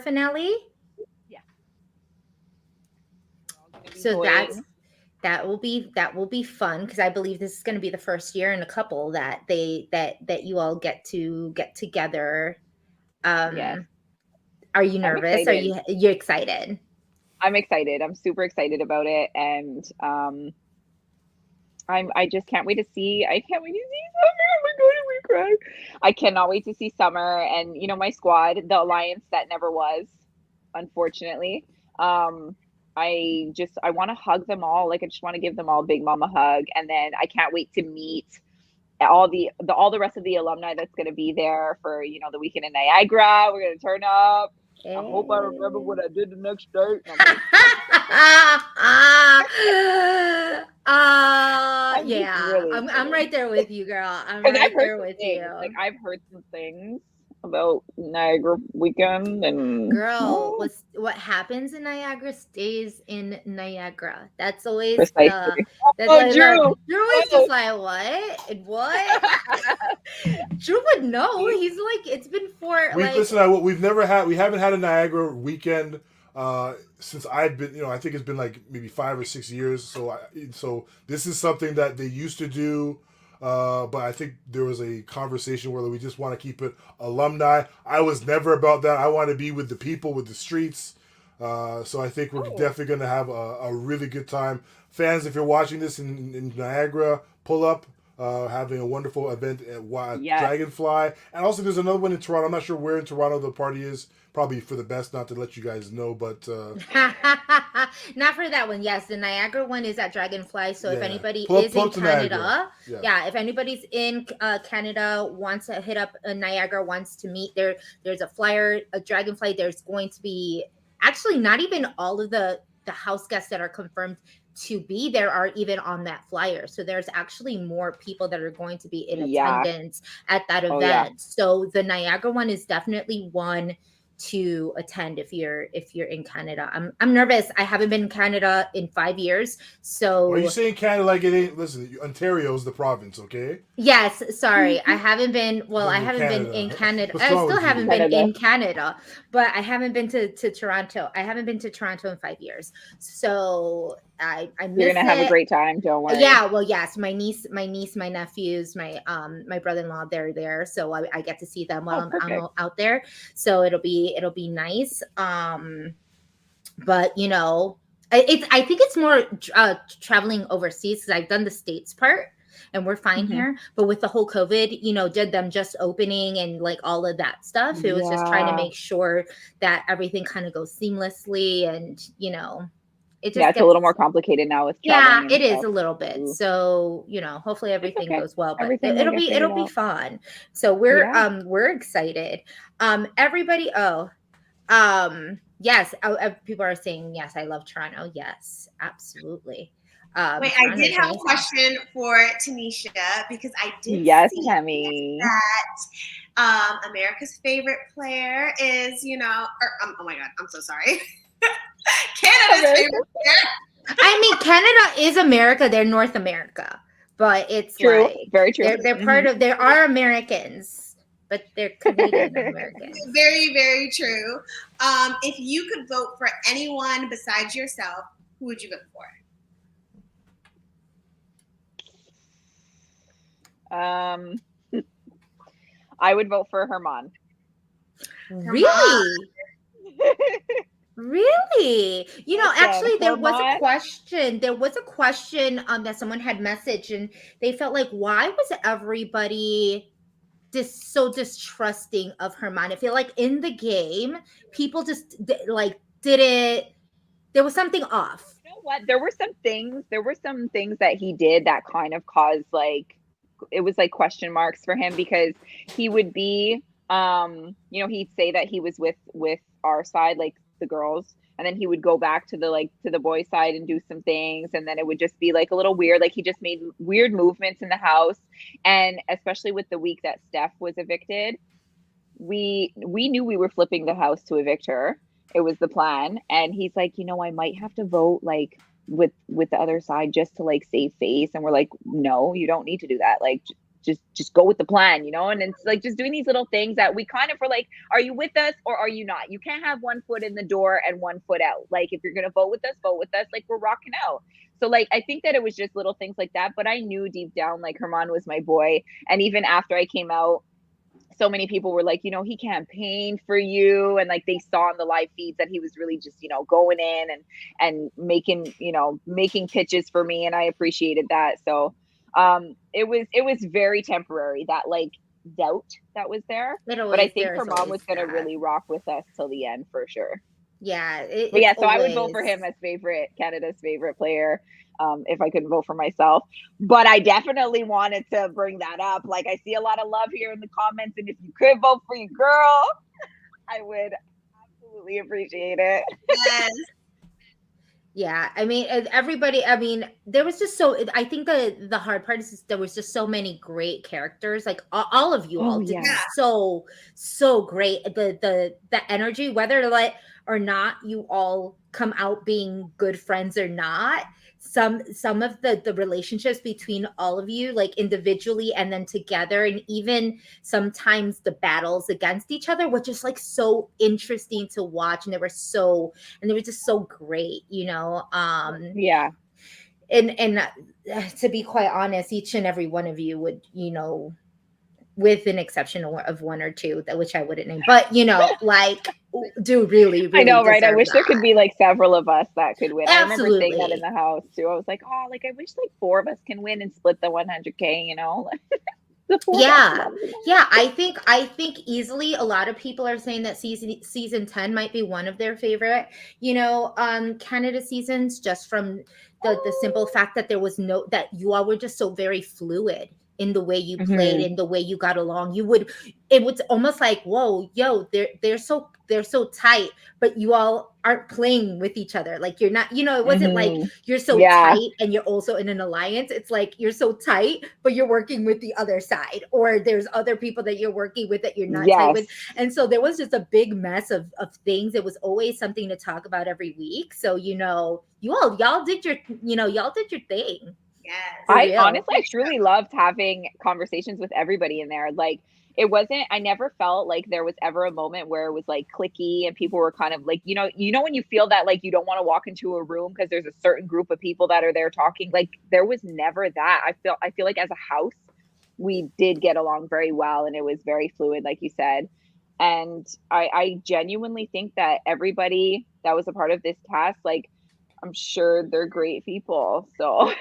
finale? Yeah. So that will be fun, because I believe this is going to be the first year in a couple that you all get together. Yes. Are you nervous? Are you excited? I'm excited. I'm super excited about it, and I just can't wait to see. I can't wait to see Summer. Oh my god, we cry. I cannot wait to see Summer and my squad, the alliance that never was, unfortunately. I want to hug them all. Like, I just want to give them all a big mama hug, and then I can't wait to meet all the rest of the alumni that's going to be there for the weekend in Niagara. We're going to turn up. I hope I remember what I did the next day. I'm right there with you, girl. I'm right there with you. Like, I've heard some things about Niagara weekend, and girl, what happens in Niagara stays in Niagara. That's always precisely. Drew is just like, what? Drew would know. He's like, it's been we haven't had a Niagara weekend since I've been, I think it's been like maybe 5 or 6 years. So this is something that they used to do. But I think there was a conversation where we just want to keep it alumni. I was never about that. I want to be with the people, with the streets. So I think we're definitely going to have a really good time. Fans, if you're watching this in Niagara, pull up. Having a wonderful event at Dragonfly. And also there's another one in Toronto. I'm not sure where in Toronto the party is. Probably for the best not to let you guys know, but not for that one. Yes, the Niagara one is at Dragonfly. So if anybody is in Canada, if anybody's in Canada, wants to hit up Niagara, wants to meet there's a flyer, a Dragonfly. There's going to be actually not even all of the house guests that are confirmed to be there are even on that flyer. So there's actually more people that are going to be in attendance at that event. So the Niagara one is definitely one to attend if you're in Canada. I'm nervous. I haven't been in Canada in 5 years. So are you saying Canada like it ain't? Listen, Ontario's the province, okay? Yes, sorry. I haven't been in Canada. I still haven't been in Canada, but I haven't been to Toronto. I haven't been to Toronto in 5 years. So I miss You're gonna have a great time, don't worry. Yeah, well, yes, my niece, my nephews, my brother-in-law, they're there, so I get to see them while I'm out there. So it'll be nice. But you know, I think it's more traveling overseas, because I've done the States part and we're fine here. But with the whole COVID, you know, did them just opening and like all of that stuff, it was just trying to make sure that everything kind of goes seamlessly, and you know, it's a little more complicated now with traveling. Yeah, it is a little bit. So, you know, hopefully everything goes well, but it'll be fun. So we're excited. Everybody, yes, people are saying yes, I love Toronto. Yes, absolutely. Wait, I did have a question for TYNESHA, because I did see Tammy, that America's favorite player is, you know, oh my God, I'm so sorry. Canada's favorite player. I mean, Canada is America. They're North America, but it's true, like very true. They're part of. There are Americans, but they're Canadian Americans. Very, very true. If you could vote for anyone besides yourself, who would you vote for? I would vote for Herman. Really? Really? You know, actually, there was a question. There was a question that someone had messaged, and they felt like, why was everybody so distrusting of Herman? I feel like in the game, people just like didn't. There was something off. You know what? There were some things that he did that kind of caused like, it was like question marks for him, because he would be, you know, he'd say that he was with our side, like the girls, and then he would go back to the boys' side and do some things, and then it would just be like a little weird, like he just made weird movements in the house. And especially with the week that Steph was evicted, we knew we were flipping the house to evict her. It was the plan. And he's like, you know, I might have to vote like with the other side just to like save face. And we're like, no, you don't need to do that. Like, just go with the plan, you know? And it's like just doing these little things that we kind of were like, are you with us or are you not? You can't have one foot in the door and one foot out. Like, if you're going to vote with us, like we're rocking out. So like, I think that it was just little things like that, but I knew deep down, like Herman was my boy. And even after I came out, so many people were like, you know, he campaigned for you. And like, they saw on the live feeds that he was really just, you know, going in and making pitches for me. And I appreciated that. So it was very temporary, that like doubt that was there. But I think Herman was going to really rock with us till the end for sure. Yeah. So I would vote for him as Canada's favorite player. If I couldn't vote for myself, but I definitely wanted to bring that up. Like, I see a lot of love here in the comments, and if you could vote for your girl, I would absolutely appreciate it. Yes. Yeah, I mean, everybody, I mean, there was just I think the hard part is there was just so many great characters. Like all of you did so great. The energy, whether or not you all come out being good friends or not, some of the relationships between all of you, like individually and then together, and even sometimes the battles against each other, were just like so interesting to watch, and they were just so great, you know. And to be quite honest, each and every one of you would, you know, with an exception of one or two, which I wouldn't name, but you know, like, do really I know, right? I wish that. There could be like several of us that could win. Absolutely. I remember saying that in the house too. I was like, oh, like I wish like 4 of us can win and split the 100K, you know. Yeah. I think easily a lot of people are saying that season 10 might be one of their favorite, you know, Canada seasons, just from the simple fact that there was that you all were just so very fluid in the way you played, in the way you got along. It was almost like, whoa, yo, they're so tight, but you all aren't playing with each other. Like you're not, it wasn't like you're so tight and you're also in an alliance. It's like you're so tight, but you're working with the other side, or there's other people that you're working with that you're not tight with. And so there was just a big mess of things. It was always something to talk about every week. So, y'all did your thing. Yes. I truly loved having conversations with everybody in there. Like, I never felt like there was ever a moment where it was like cliquey and people were kind of like, when you feel that like you don't want to walk into a room because there's a certain group of people that are there talking. Like, there was never that. I feel like as a house, we did get along very well, and it was very fluid, like you said. And I genuinely think that everybody that was a part of this cast, like, I'm sure they're great people. So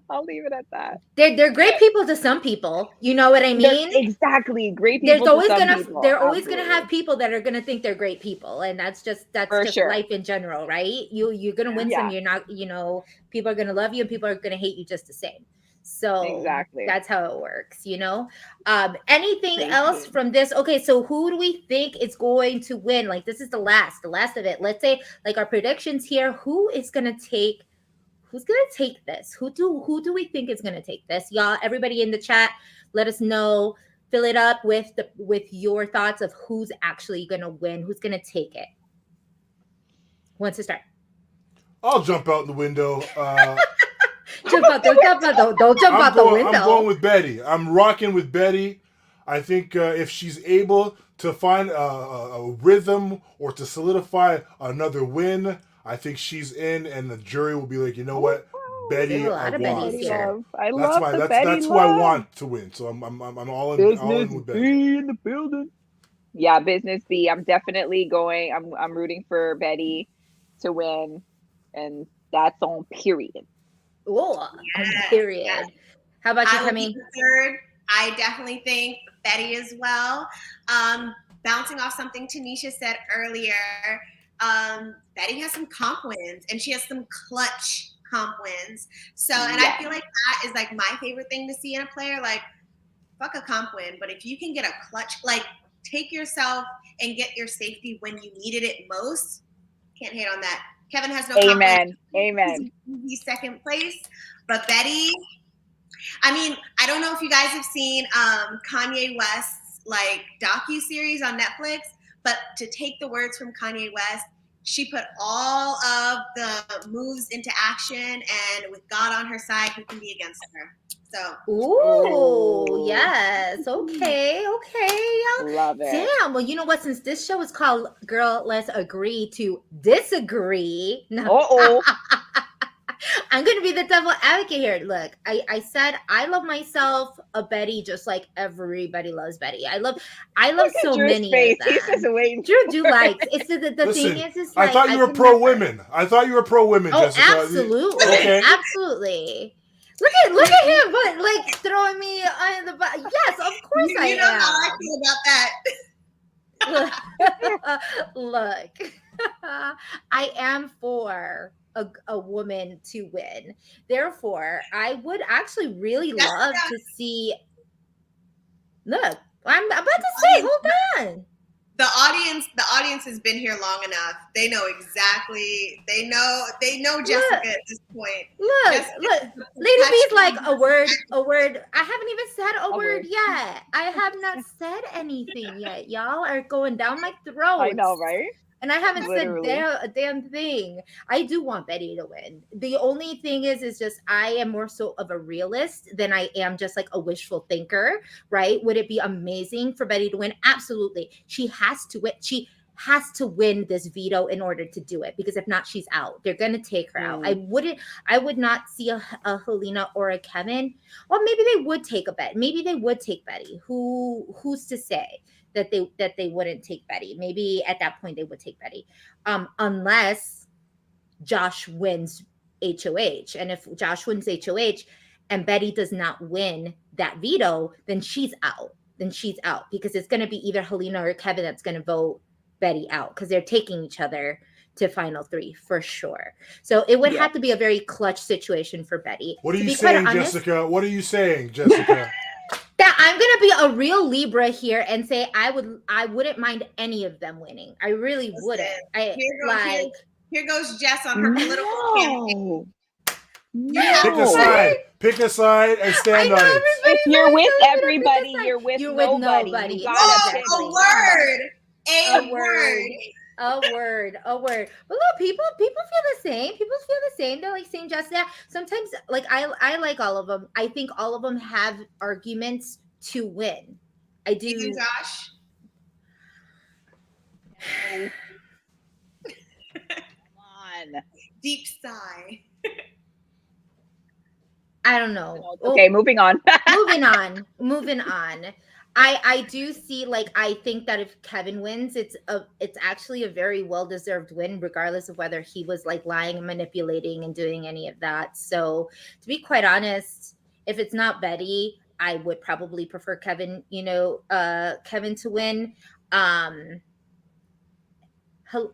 I'll leave it at that. They're great people to some people. You know what I mean? Exactly. Great people. They're always gonna have people that are gonna think they're great people. And that's just life in general, right? You're gonna win some, you're not, people are gonna love you and people are gonna hate you just the same. So exactly, that's how it works, Anything else from this? Okay, so who do we think is going to win? Like, this is the last of it. Let's say, like, our predictions here. Who's gonna take this? Who do we think is gonna take this? Y'all, everybody in the chat, let us know. Fill it up with your thoughts of who's actually gonna win, who's gonna take it. Who wants to start? I'll jump out the window. Don't jump out the window. I'm going with Betty. I'm rocking with Betty. I think if she's able to find a rhythm or to solidify another win, I think she's in, and the jury will be like, you know what, Betty, I want. So that's who I want to win. So I'm all in with Betty. In the building. Yeah, business B. I'm definitely going. I'm rooting for Betty to win, and that's on period. Oh, period. Yes. How about you, Camille? Third, I definitely think Betty as well. Bouncing off something TYNESHA said earlier, Betty has some comp wins, and she has some clutch comp wins. So, and I feel like that is like my favorite thing to see in a player. Like, fuck a comp win, but if you can get a clutch, like, take yourself and get your safety when you needed it most, can't hate on that. Kevin has no Amen. Amen. He's second place. But Betty, I mean, I don't know if you guys have seen Kanye West's like docu-series on Netflix, but to take the words from Kanye West, she put all of the moves into action, and with God on her side, who can be against her? So. Ooh, yes. Okay. Love it. Damn. Well, you know what? Since this show is called Girl, Let's Agree to Disagree. No. I'm going to be the devil advocate here. Look, I said I love myself a Betty just like everybody loves Betty. I love so many face. of them. He's just waiting. Drew likes. It's the Listen, thing is like, I thought you were pro women. I thought you were pro women, oh, Jessica. Absolutely. Okay. Absolutely. Look at him, but like throwing me on the butt. Yes, of course I am. You know how I feel about that. Look, I am for a woman to win. Therefore, I would actually really love to see. Look, I'm about to say, hold on. The audience has been here long enough. They know exactly. They know Jessica at this point. Look. Lady B's like a word. I haven't even said a word yet. I have not said anything yet. Y'all are going down my throat. I know, right? And I haven't said a damn thing. I do want Betty to win. The only thing is just I am more so of a realist than I am just like a wishful thinker, right? Would it be amazing for Betty to win? Absolutely. She has to win. She has to win this veto in order to do it, because if not, she's out. They're going to take her out. I would not see a Helena or a Kevin. Well, maybe they would take a bet. Maybe they would take Betty. Who's to say that they wouldn't take Betty? Maybe at that point they would take Betty, unless Josh wins HOH. And if Josh wins HOH and Betty does not win that veto, then she's out. Because it's going to be either Helena or Kevin that's going to vote Betty out, because they're taking each other to final 3 for sure. So it would have to be a very clutch situation for Betty. What are you saying, Jessica? What are you saying, Jessica? That I'm gonna be a real Libra here and say I wouldn't mind any of them winning. I really wouldn't. Here goes Jess on her political campaign. No. Pick a side and stand on it. If you're with everybody, you're with nobody. You gotta pick a word. A word. A word. But look, people feel the same. People feel the same. They're like saying just that. Sometimes, like I like all of them. I think all of them have arguments to win. I do. Even Josh. Come on. Deep sigh. I don't know. Okay, moving on. Moving on. I do see, like, I think that if Kevin wins, it's actually a very well-deserved win, regardless of whether he was like lying and manipulating and doing any of that. So to be quite honest, if it's not Betty, I would probably prefer Kevin, Kevin to win.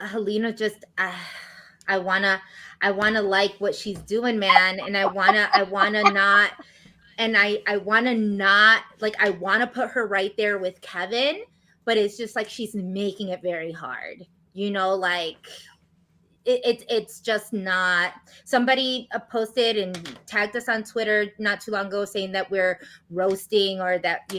Helena just, I wanna like what she's doing, man. And I wanna not. And I want to put her right there with Kevin, but it's just like she's making it very hard, like it's just not. Somebody posted and tagged us on Twitter not too long ago saying that we're roasting or that,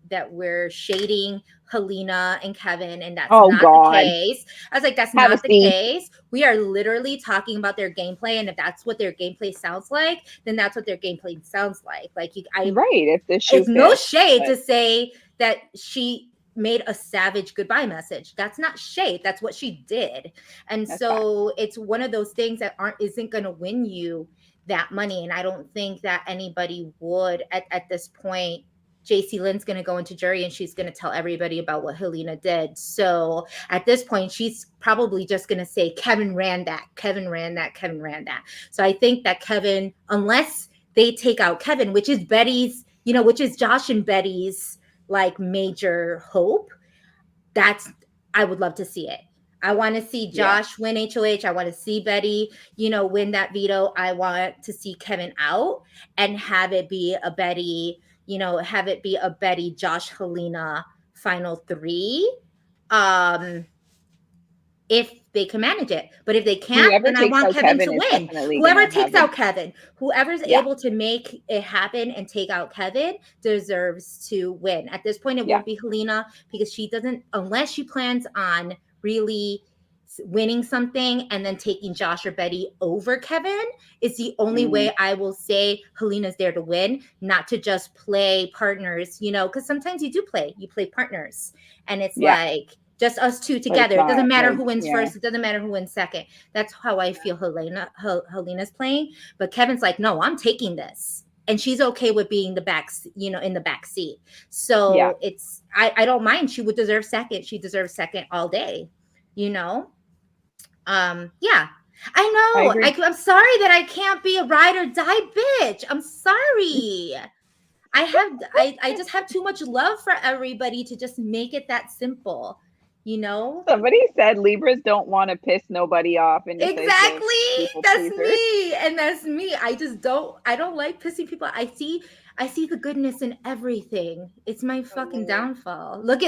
that we're shading Helena and Kevin, and that's not the case. I was like, that's not the case. We are literally talking about their gameplay, and if that's what their gameplay sounds like, then that's what their gameplay sounds like. Like, it's no shade to say that she made a savage goodbye message. That's not shade. That's what she did. And so it's one of those things that isn't going to win you that money. And I don't think that anybody would at this point. JC Lynn's going to go into jury and she's going to tell everybody about what Helena did. So at this point, she's probably just going to say, Kevin ran that. So I think that Kevin, unless they take out Kevin, which is Betty's, which is Josh and Betty's like major hope, I would love to see it. I want to see Josh win HOH. I want to see Betty, win that veto. I want to see Kevin out and have it be a Betty, Josh, Helena final 3. If they can manage it. But if they can't, then I want Kevin to win. Whoever takes out Kevin, whoever's able to make it happen and take out Kevin deserves to win. At this point, it won't be Helena, because she doesn't, unless she plans on really winning something and then taking Josh or Betty over Kevin, is the only way I will say Helena's there to win, not to just play partners, because sometimes you play partners, and it's like just us two together. It doesn't matter who wins first. It doesn't matter who wins second. That's how I feel Helena's playing. But Kevin's like, no, I'm taking this. And she's okay with being the back, in the back seat. So it's, I don't mind. She would deserve second. She deserves second all day, I know. I'm sorry that I can't be a ride or die bitch. I'm sorry. I just have too much love for everybody to just make it that simple. Somebody said Libras don't want to piss nobody off, and exactly, that's me, and that's me. I don't like pissing people. I see the goodness in everything. It's my fucking downfall. Look.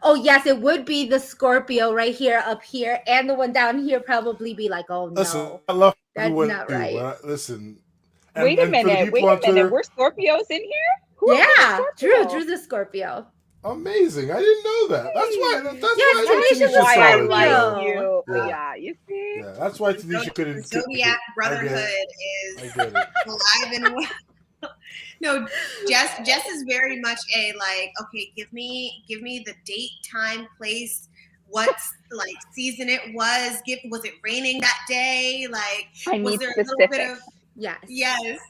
Oh yes, it would be the Scorpio right here, up here, and the one down here probably be like, oh no, listen, I love that's not right. Listen. Wait a minute. We're Scorpios in here? Drew's a Scorpio. Amazing. I didn't know that. That's why I like you. Yeah, you see? Yeah, that's why Tanisha couldn't. Zodiac brotherhood is alive and well. No, Jess is very much a like, okay, give me the date, time, place, what like season it was. Was it raining that day? Like, was there a little bit of yes?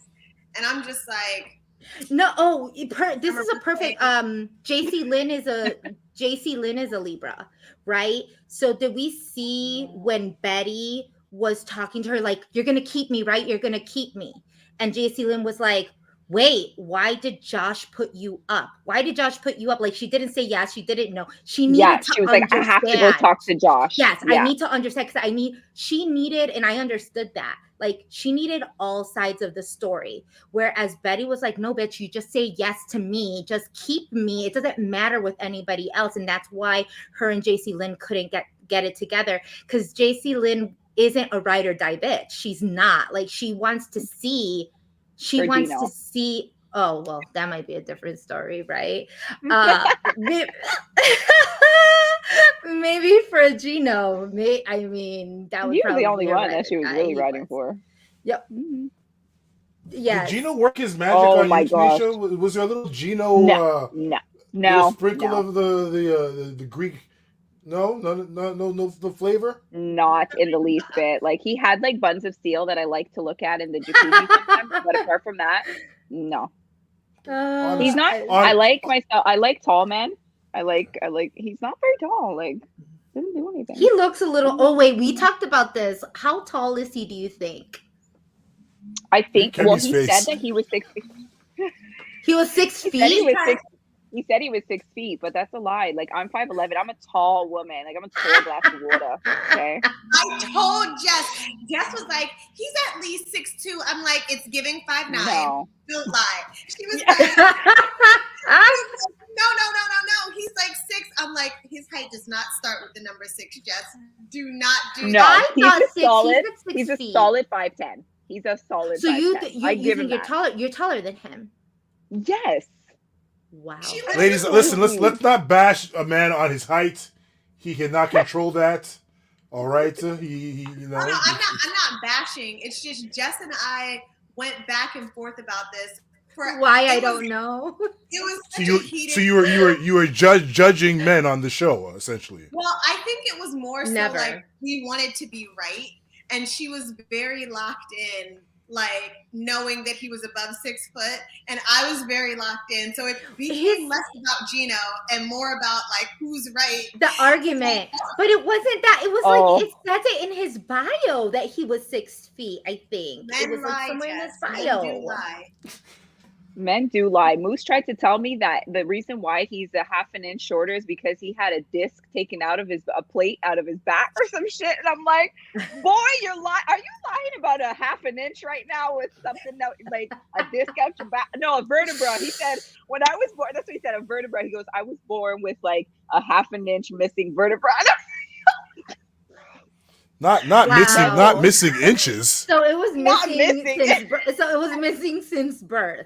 And I'm just like, no. This is a perfect. JC Lynn is a Libra, right? So did we see when Betty was talking to her like, "You're gonna keep me, right? You're gonna keep me," and JC Lynn was like, wait, why did Josh put you up? Why did Josh put you up? Like, she didn't say yes, she didn't know. She needed to she was understand. like, I have to go talk to Josh. Yes, I need to understand, because she needed, and I understood that. Like, she needed all sides of the story. Whereas Betty was like, no, bitch, you just say yes to me. Just keep me. It doesn't matter with anybody else. And that's why her and JC Lynn couldn't get it together. Because JC Lynn isn't a ride or die bitch. She's not. Like, she wants to see. She wants to see. Oh, well, that might be a different story, right? Maybe for Gino. I mean, that would probably be the only one that she was really riding for. Yep. Mm-hmm. Yes. Did Gino work his magic on you, TYNESHA? Was there a little Gino? No. Sprinkle of the Greek. No flavor. Not in the least bit. Like, he had like buns of steel that I like to look at in the jacuzzi sometimes, but apart from that, no. He's not. I like myself. I like tall men. I like. He's not very tall. Like, didn't do anything. He looks a little. Oh wait, we talked about this. How tall is he? Do you think? I think. Well, he said that he was 6 feet. He was 6 feet. He said he was 6 feet, but that's a lie. Like, I'm 5'11". I'm a tall woman. Like, I'm a tall glass of water. Okay. I told Jess. Jess was like, he's at least 6'2". I'm like, it's giving 5'9". No. Don't lie. She was like, no. He's like 6. I'm like, his height does not start with the number 6, Jess. Do not do that. He's a solid 5'10". He's a solid 5'10". So you think you're taller than him? Yes. Wow. Ladies, listen, let's not bash a man on his height. He cannot control that. All right. He you know. I'm not bashing. It's just Jess and I went back and forth about this. I don't know. It was so you were judging men on the show, essentially. Well, I think it was more so like we wanted to be right, and she was very locked in, like knowing that he was above 6 foot, and I was very locked in. So it became less about Gino and more about like who's right. The argument, but it wasn't that. It was like it says it in his bio that he was 6 feet. I think it was like somewhere in his bio. Men do lie. Moose tried to tell me that the reason why he's a half an inch shorter is because he had a disc taken out of a plate out of his back or some shit. And I'm like, boy, you're lying. Are you lying about a half an inch right now with something that, like a disc out your back? No, a vertebra. He said, when I was born, that's what he said, a vertebra. He goes, I was born with like a half an inch missing vertebra. Not missing inches. So it was missing since birth.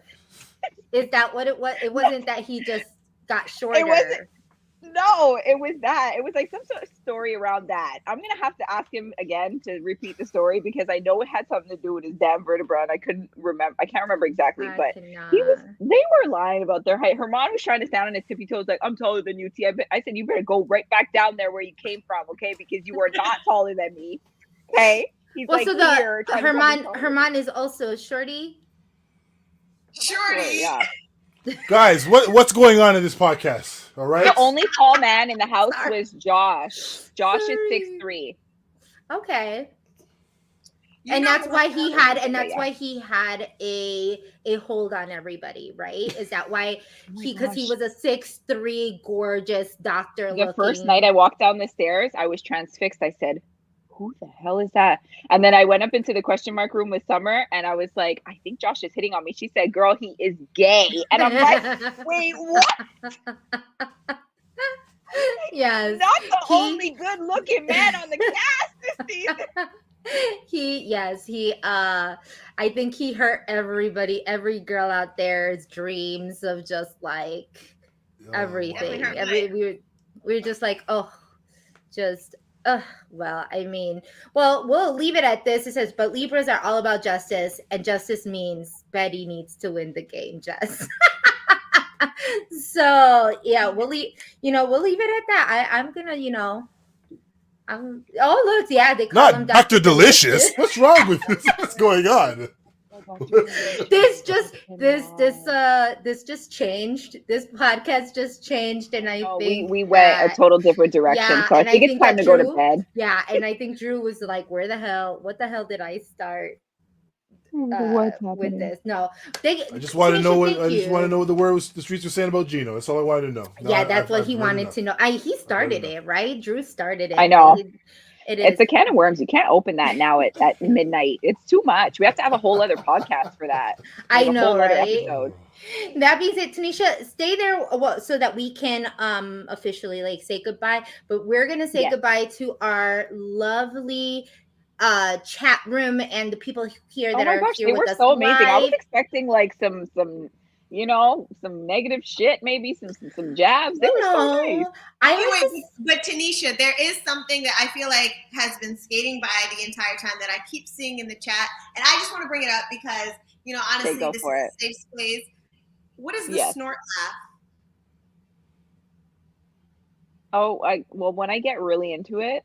Is that what it was? It wasn't that he just got shorter. It was that. It was like some sort of story around that. I'm gonna have to ask him again to repeat the story because I know it had something to do with his damn vertebra, and I couldn't remember. I can't remember exactly, but they were lying about their height. Herman was trying to stand on his tippy toes, like, I'm taller than you, T. I said, you better go right back down there where you came from, okay? Because you are not taller than me. Okay. He's well, like, so Herman is also shorty. Shorty. Yeah. Guys, what's going on in this podcast? All right. The only tall man in the house was Josh. Josh is 6'3". Okay. And that's why he had a hold on everybody, right? Is that why because he was a 6'3" gorgeous doctor looking. The first night I walked down the stairs, I was transfixed. I said, who the hell is that? And then I went up into the question mark room with Summer and I was like, I think Josh is hitting on me. She said, girl, he is gay. And I'm like, wait, what? Yes. Not the only good looking man on the cast this season. I think he hurt every girl out there's dreams of just like everything. We were just like, well, I mean, we'll leave it at this. It says, but Libras are all about justice, and justice means Betty needs to win the game, Jess. So yeah, we'll leave it at that. I'm gonna, they call him Dr. Delicious. What's wrong with this? What's going on? This just changed. This podcast just changed, and I think we went a total different direction. So I think it's time to go to bed. Yeah, and I think Drew was like, what the hell did I start? with this. No, I just want to know what the streets were saying about Gino. That's all I wanted to know. Yeah, that's what he wanted to know. He started it, right? Drew started it. I know. It's a can of worms. You can't open that now at midnight. It's too much. We have to have a whole other podcast for that. I know, a whole right? other episode. That being said, Tanisha, stay there so that we can officially like say goodbye. But we're gonna say goodbye to our lovely chat room and the people here that are here with us. They were so amazing. I was expecting like some some negative shit, maybe some jabs. They were so nice. But Tanisha, there is something that I feel like has been skating by the entire time that I keep seeing in the chat, and I just want to bring it up because honestly, this is a safe space. What is the snort laugh? Oh, when I get really into it,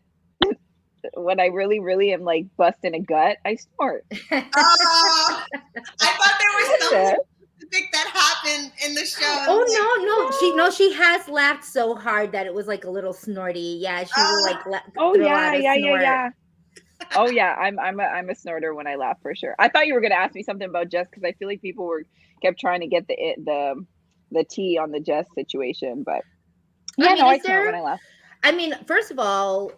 when I really, really am like busting a gut, I snort. I thought there was something specific that happened in the show. Oh no, she has laughed so hard that it was like a little snorty. Yeah, she will like yeah. Oh yeah, I'm a snorter when I laugh for sure. I thought you were gonna ask me something about Jess because I feel like people kept trying to get the tea on the Jess situation, but I snort when I laugh. I mean, first of all,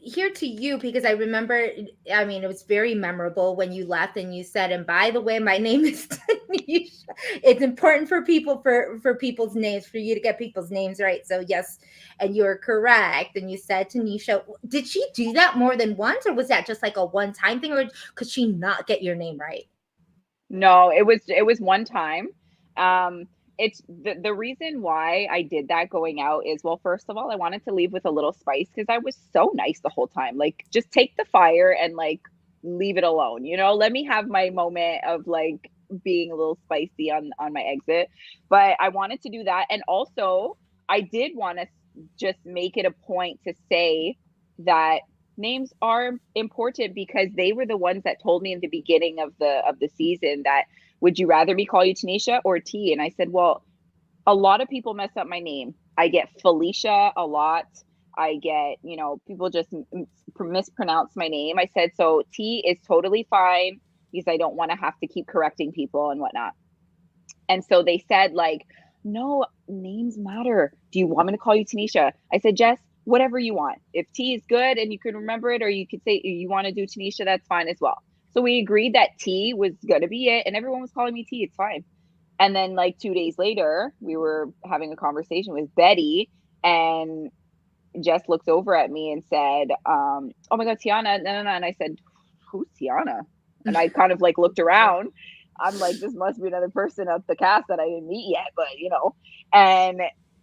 here to you, because I remember, I mean, it was very memorable when you left and you said, and by the way, my name is Tanisha. It's important for people, for people's names, for you to get people's names right. So yes, and you're correct. And you said Tanisha. Did she do that more than once, or was that just like a one-time thing, or could she not get your name right? No, it was one time. It's the reason why I did that going out is, well, first of all, I wanted to leave with a little spice because I was so nice the whole time. Like, just take the fire and like leave it alone. Let me have my moment of like being a little spicy on my exit. But I wanted to do that, and also I did want to just make it a point to say that names are important because they were the ones that told me in the beginning of the season that, would you rather me call you Tanisha or T? And I said, well, a lot of people mess up my name. I get Felicia a lot. I get, people just mispronounce my name. I said, so T is totally fine because I don't want to have to keep correcting people and whatnot. And so they said like, no, names matter. Do you want me to call you Tanisha? I said, Jess, whatever you want. If T is good and you can remember it, or you could say you want to do Tanisha, that's fine as well. So we agreed that T was going to be it, and everyone was calling me T. It's fine. And then like 2 days later, we were having a conversation with Betty, and Jess looked over at me and said, oh my God, Tiana, no. And I said, who's Tiana? And I kind of like looked around. I'm like, this must be another person of the cast that I didn't meet yet, but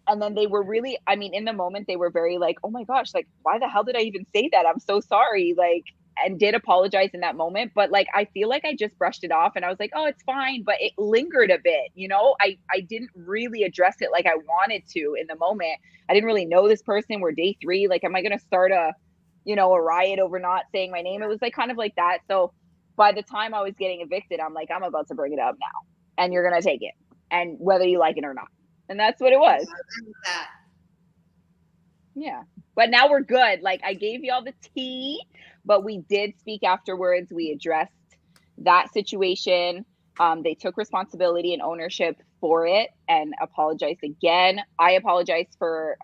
and then they were really, I mean, in the moment, they were very like, oh my gosh, like, why the hell did I even say that? I'm so sorry. Like, and did apologize in that moment. But like, I feel like I just brushed it off and I was like, oh, it's fine. But it lingered a bit, I didn't really address it like I wanted to in the moment. I didn't really know this person. We're day 3. Like, am I going to start a riot over not saying my name? It was like kind of like that. So by the time I was getting evicted, I'm like, I'm about to bring it up now and you're going to take it, and whether you like it or not. And that's what it was. Yeah. But now we're good. Like, I gave you all the tea, but we did speak afterwards. We addressed that situation. They took responsibility and ownership for it and apologized again. I apologized for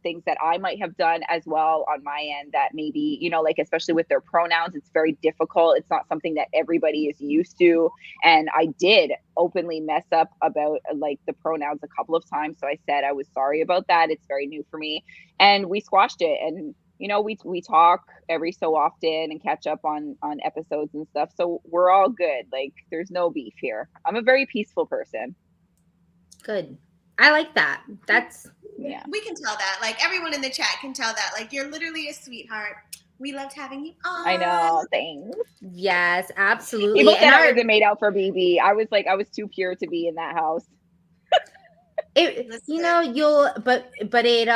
things that I might have done as well on my end that maybe, like, especially with their pronouns, it's very difficult. It's not something that everybody is used to. And I did openly mess up about like the pronouns a couple of times. So I said I was sorry about that. It's very new for me. And we squashed it. And we talk every so often and catch up on episodes and stuff. So we're all good. Like, there's no beef here. I'm a very peaceful person. Good. I like that. That's, yeah. We can tell that. Like, everyone in the chat can tell that. Like, you're literally a sweetheart. We loved having you on. I know. Thanks. Yes, absolutely. People said I wasn't made out for BB. I was too pure to be in that house. It, but it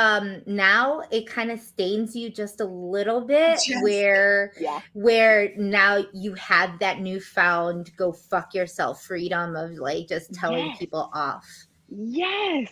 now it kind of stains you just a little bit, where now you have that newfound go fuck yourself freedom of like just telling people off. Yes.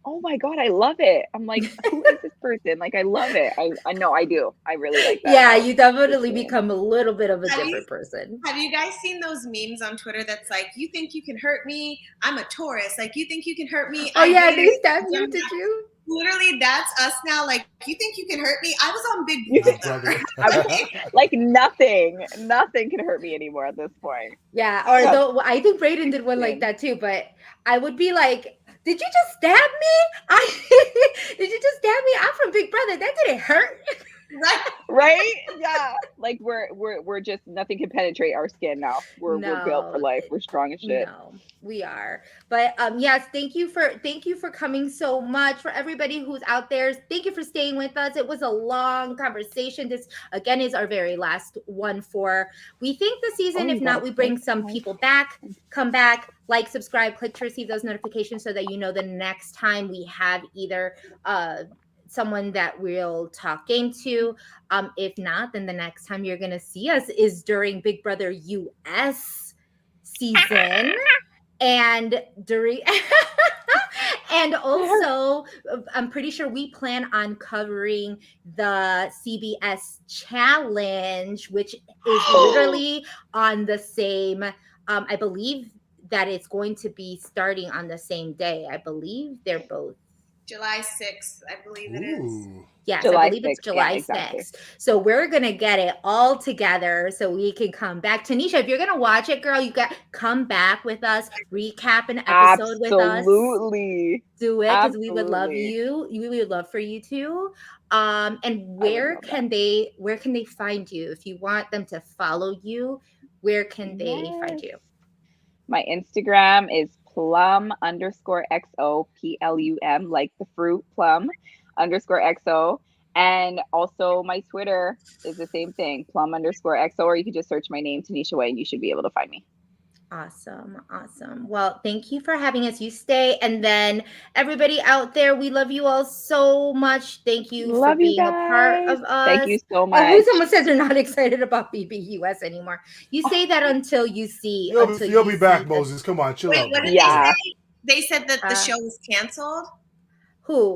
oh my God, I love it. I'm like, who is this person? Like, I love it. I know I do. I really like that. Yeah, you definitely become a little bit of a different person. Have you guys seen those memes on Twitter that's like, you think you can hurt me? I'm a Taurus. Like, you think you can hurt me? Oh yeah, they stabbed you, did you? Literally, that's us now. Like, you think you can hurt me? I was on Big Brother. Like nothing can hurt me anymore at this point. Yeah, or though I think Brayden did one like that too, but I would be like, did you just stab me? Did you just stab me? I'm from Big Brother. That didn't hurt. Right? Yeah. Like we're just, nothing can penetrate our skin now. We're built for life. We're strong as shit. No, we are. But yes, thank you for coming so much. For everybody who's out there, thank you for staying with us. It was a long conversation. This again is our very last one for we think the season. If not, we bring some people back. Come back, like, subscribe, click to receive those notifications so that you know the next time we have either someone that we'll talk game to. If not, then the next time you're gonna see us is during Big Brother US season. And during and also I'm pretty sure we plan on covering the CBS challenge, which is literally on the same I believe that it's going to be starting on the same day. I believe they're both July 6th, I believe it is. Yes, I believe it's July 6th. So we're going to get it all together so we can come back. TYNESHA, if you're going to watch it, girl, you got come back with us, recap an episode with us. Absolutely. Do it because we would love you. We would love for you to. And where can they find you? If you want them to follow you, where can they find you? My Instagram is plum_XO, PLUM, like the fruit plum _XO. And also my Twitter is the same thing, plum_XO, or you can just search my name, TYNESHA Way, and you should be able to find me. Awesome. Well, thank you for having us. You stay. And then everybody out there, we love you all so much. Thank you for being a part of us. Thank you so much. Oh, someone says they're not excited about BBUS anymore. You say that until you see. You'll be back, Moses. Come on, chill out. What did they say? They said that the show was canceled. Who?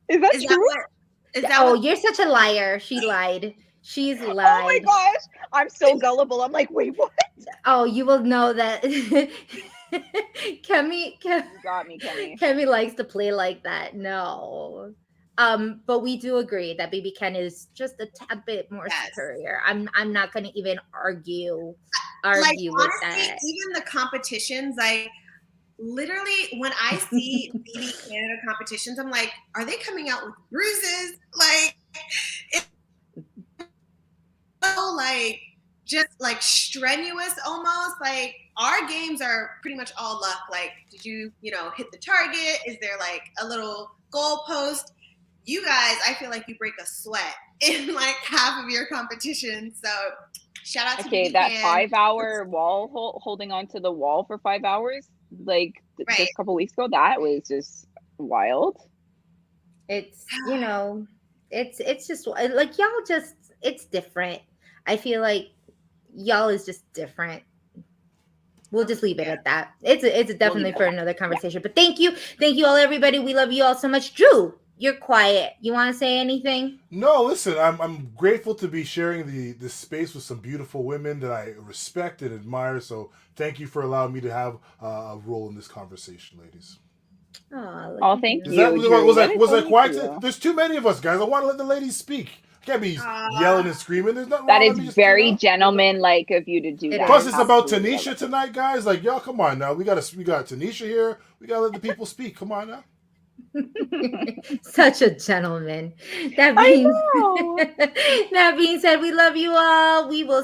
Is that true? You're such a liar. She lied. She's lied. Oh my gosh. I'm so gullible. I'm like, wait, what? Oh, you will know that Kemi got me, Kemi. Kemi likes to play like that. No. But we do agree that Baby Ken is just a tad bit more superior. I'm not gonna even argue honestly, with that. Even the competitions, like literally when I see BB Canada competitions, I'm like, are they coming out with bruises? Like just like strenuous almost. Like our games are pretty much all luck. Like, did you hit the target? Is there like a little goalpost? You guys, I feel like you break a sweat in like half of your competition. So shout out to that 5-hour wall holding onto the wall for 5 hours, like just a couple weeks ago, that was just wild. It's it's just like y'all just, it's different. I feel like y'all is just different. We'll just leave it at that. It's definitely for another conversation. But thank you all, everybody. We love you all so much. Drew, you're quiet. You want to say anything? No, listen. I'm grateful to be sharing this space with some beautiful women that I respect and admire. So thank you for allowing me to have a role in this conversation, ladies. Oh, thank you. Was that quiet? There's too many of us, guys. I want to let the ladies speak. Can't be yelling and screaming. There's nothing that wrong is very gentleman-like of you to do that. Plus, it's about TYNESHA tonight, guys. Like, y'all, come on now. We got TYNESHA here. We gotta let the people speak. Come on now. Such a gentleman. That being said, we love you all. We will